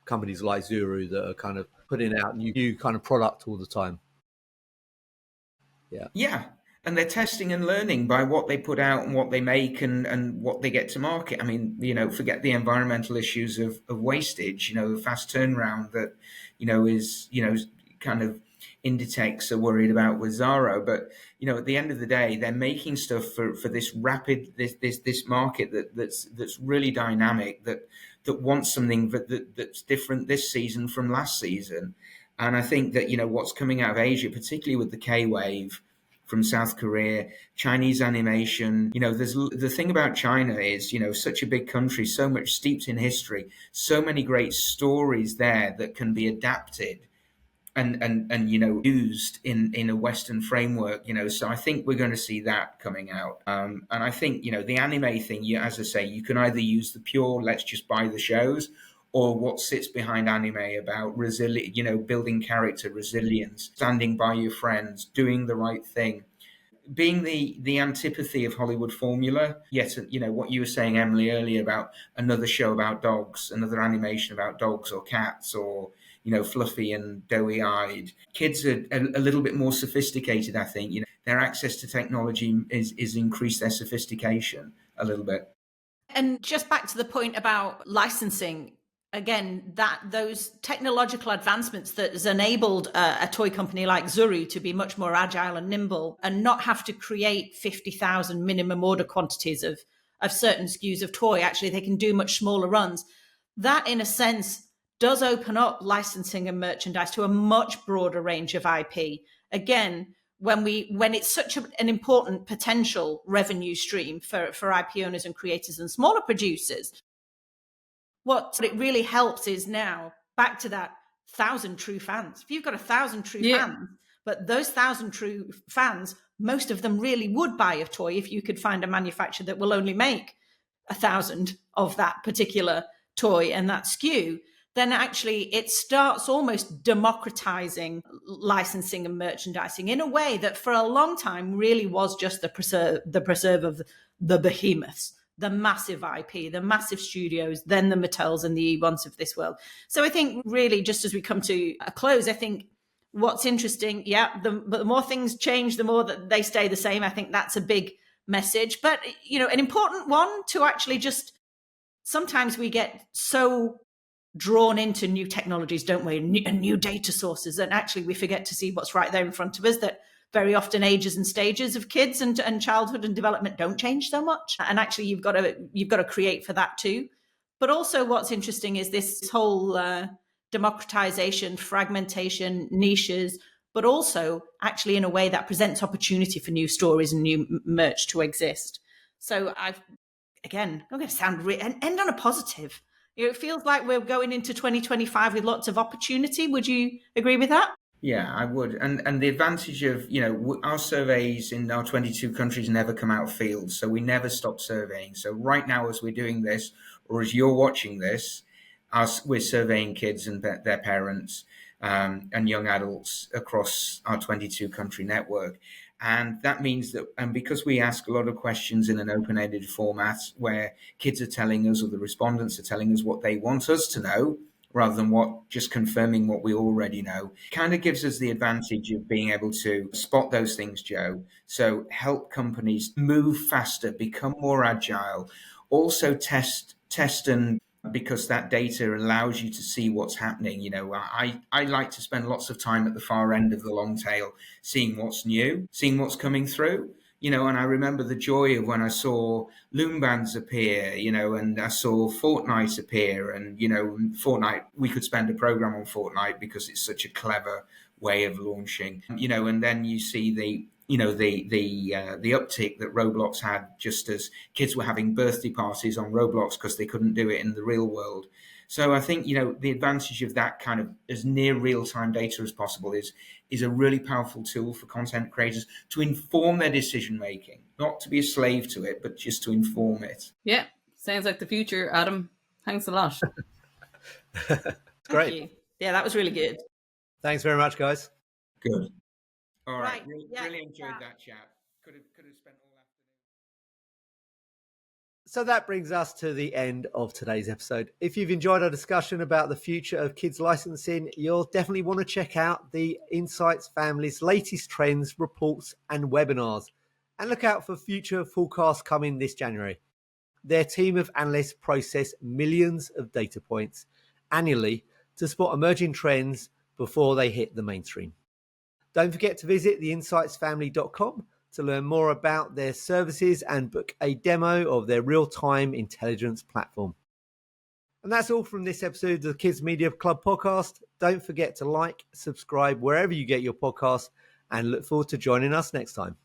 companies like Zuru that are kind of putting out new kind of product all the time? Yeah. And they're testing and learning by what they put out and what they make and what they get to market. I mean, forget the environmental issues of wastage, the fast turnaround that, is, kind of Inditex are worried about with Zara. But, at the end of the day, they're making stuff for this rapid, this market that's really dynamic, that wants something that's different this season from last season. And I think that, what's coming out of Asia, particularly with the K-Wave, from South Korea, Chinese animation. There's the thing about China is, such a big country, so much steeped in history, so many great stories there that can be adapted and used in a Western framework. So I think we're going to see that coming out. And I think the anime thing, as I say, you can either use the pure let's just buy the shows, or what sits behind anime about resilience, building character, resilience, standing by your friends, doing the right thing, being the antipathy of Hollywood formula. Yet, what you were saying, Emily, earlier about another show about dogs, another animation about dogs or cats, or fluffy and doughy-eyed. Kids are a little bit more sophisticated, I think. Their access to technology is increased their sophistication a little bit. And just back to the point about licensing, again, that those technological advancements that has enabled a toy company like Zuru to be much more agile and nimble and not have to create 50,000 minimum order quantities of certain SKUs of toy. Actually, they can do much smaller runs. That, in a sense, does open up licensing and merchandise to a much broader range of IP. Again, when it's such an important potential revenue stream for IP owners and creators and smaller producers, what it really helps is now back to that 1,000 true fans. If you've got 1,000 true fans, but those 1,000 true fans, most of them really would buy a toy if you could find a manufacturer that will only make 1,000 of that particular toy and that SKU, then actually it starts almost democratizing licensing and merchandising in a way that for a long time really was just the preserve of the behemoths, the massive IP, the massive studios, then the Mattels and the E1s of this world. So I think really, just as we come to a close, I think what's interesting, but the more things change, the more that they stay the same. I think that's a big message. But, an important one to actually just, sometimes we get so drawn into new technologies, don't we, and new data sources, and actually we forget to see what's right there in front of us, that very often ages and stages of kids and childhood and development don't change so much. And actually you've got to create for that too. But also what's interesting is this whole democratization, fragmentation, niches, but also actually in a way that presents opportunity for new stories and new merch to exist. So I'm going to sound and end on a positive. It feels like we're going into 2025 with lots of opportunity. Would you agree with that? Yeah, I would. And the advantage of, our surveys in our 22 countries never come out of field. So we never stop surveying. So right now, as we're doing this, or as you're watching this, we're surveying kids and their parents and young adults across our 22 country network. And that means that, and because we ask a lot of questions in an open-ended format where kids are telling us, or the respondents are telling us what they want us to know, rather than just confirming what we already know, kind of gives us the advantage of being able to spot those things, Joe. So help companies move faster, become more agile, also test and, because that data allows you to see what's happening. I like to spend lots of time at the far end of the long tail, seeing what's new, seeing what's coming through. And I remember the joy of when I saw Loom Bands appear, and I saw Fortnite appear. And, Fortnite, we could spend a program on Fortnite because it's such a clever way of launching, and then you see the uptick that Roblox had, just as kids were having birthday parties on Roblox because they couldn't do it in the real world. So I think, the advantage of that kind of as near real-time data as possible is a really powerful tool for content creators to inform their decision-making, not to be a slave to it, but just to inform it. Yeah, sounds like the future, Adam. Thanks a lot. Great. Thank you. Yeah, that was really good. Thanks very much, guys. Good. All right. Right. Really enjoyed that chat. Could have spent all So that brings us to the end of today's episode. If you've enjoyed our discussion about the future of kids licensing, you'll definitely want to check out the Insights Family's latest trends, reports, and webinars. And look out for future forecasts coming this January. Their team of analysts process millions of data points annually to spot emerging trends before they hit the mainstream. Don't forget to visit theinsightsfamily.com to learn more about their services and book a demo of their real-time intelligence platform. And that's all from this episode of the Kids Media Club podcast. Don't forget to like, subscribe wherever you get your podcasts, and look forward to joining us next time.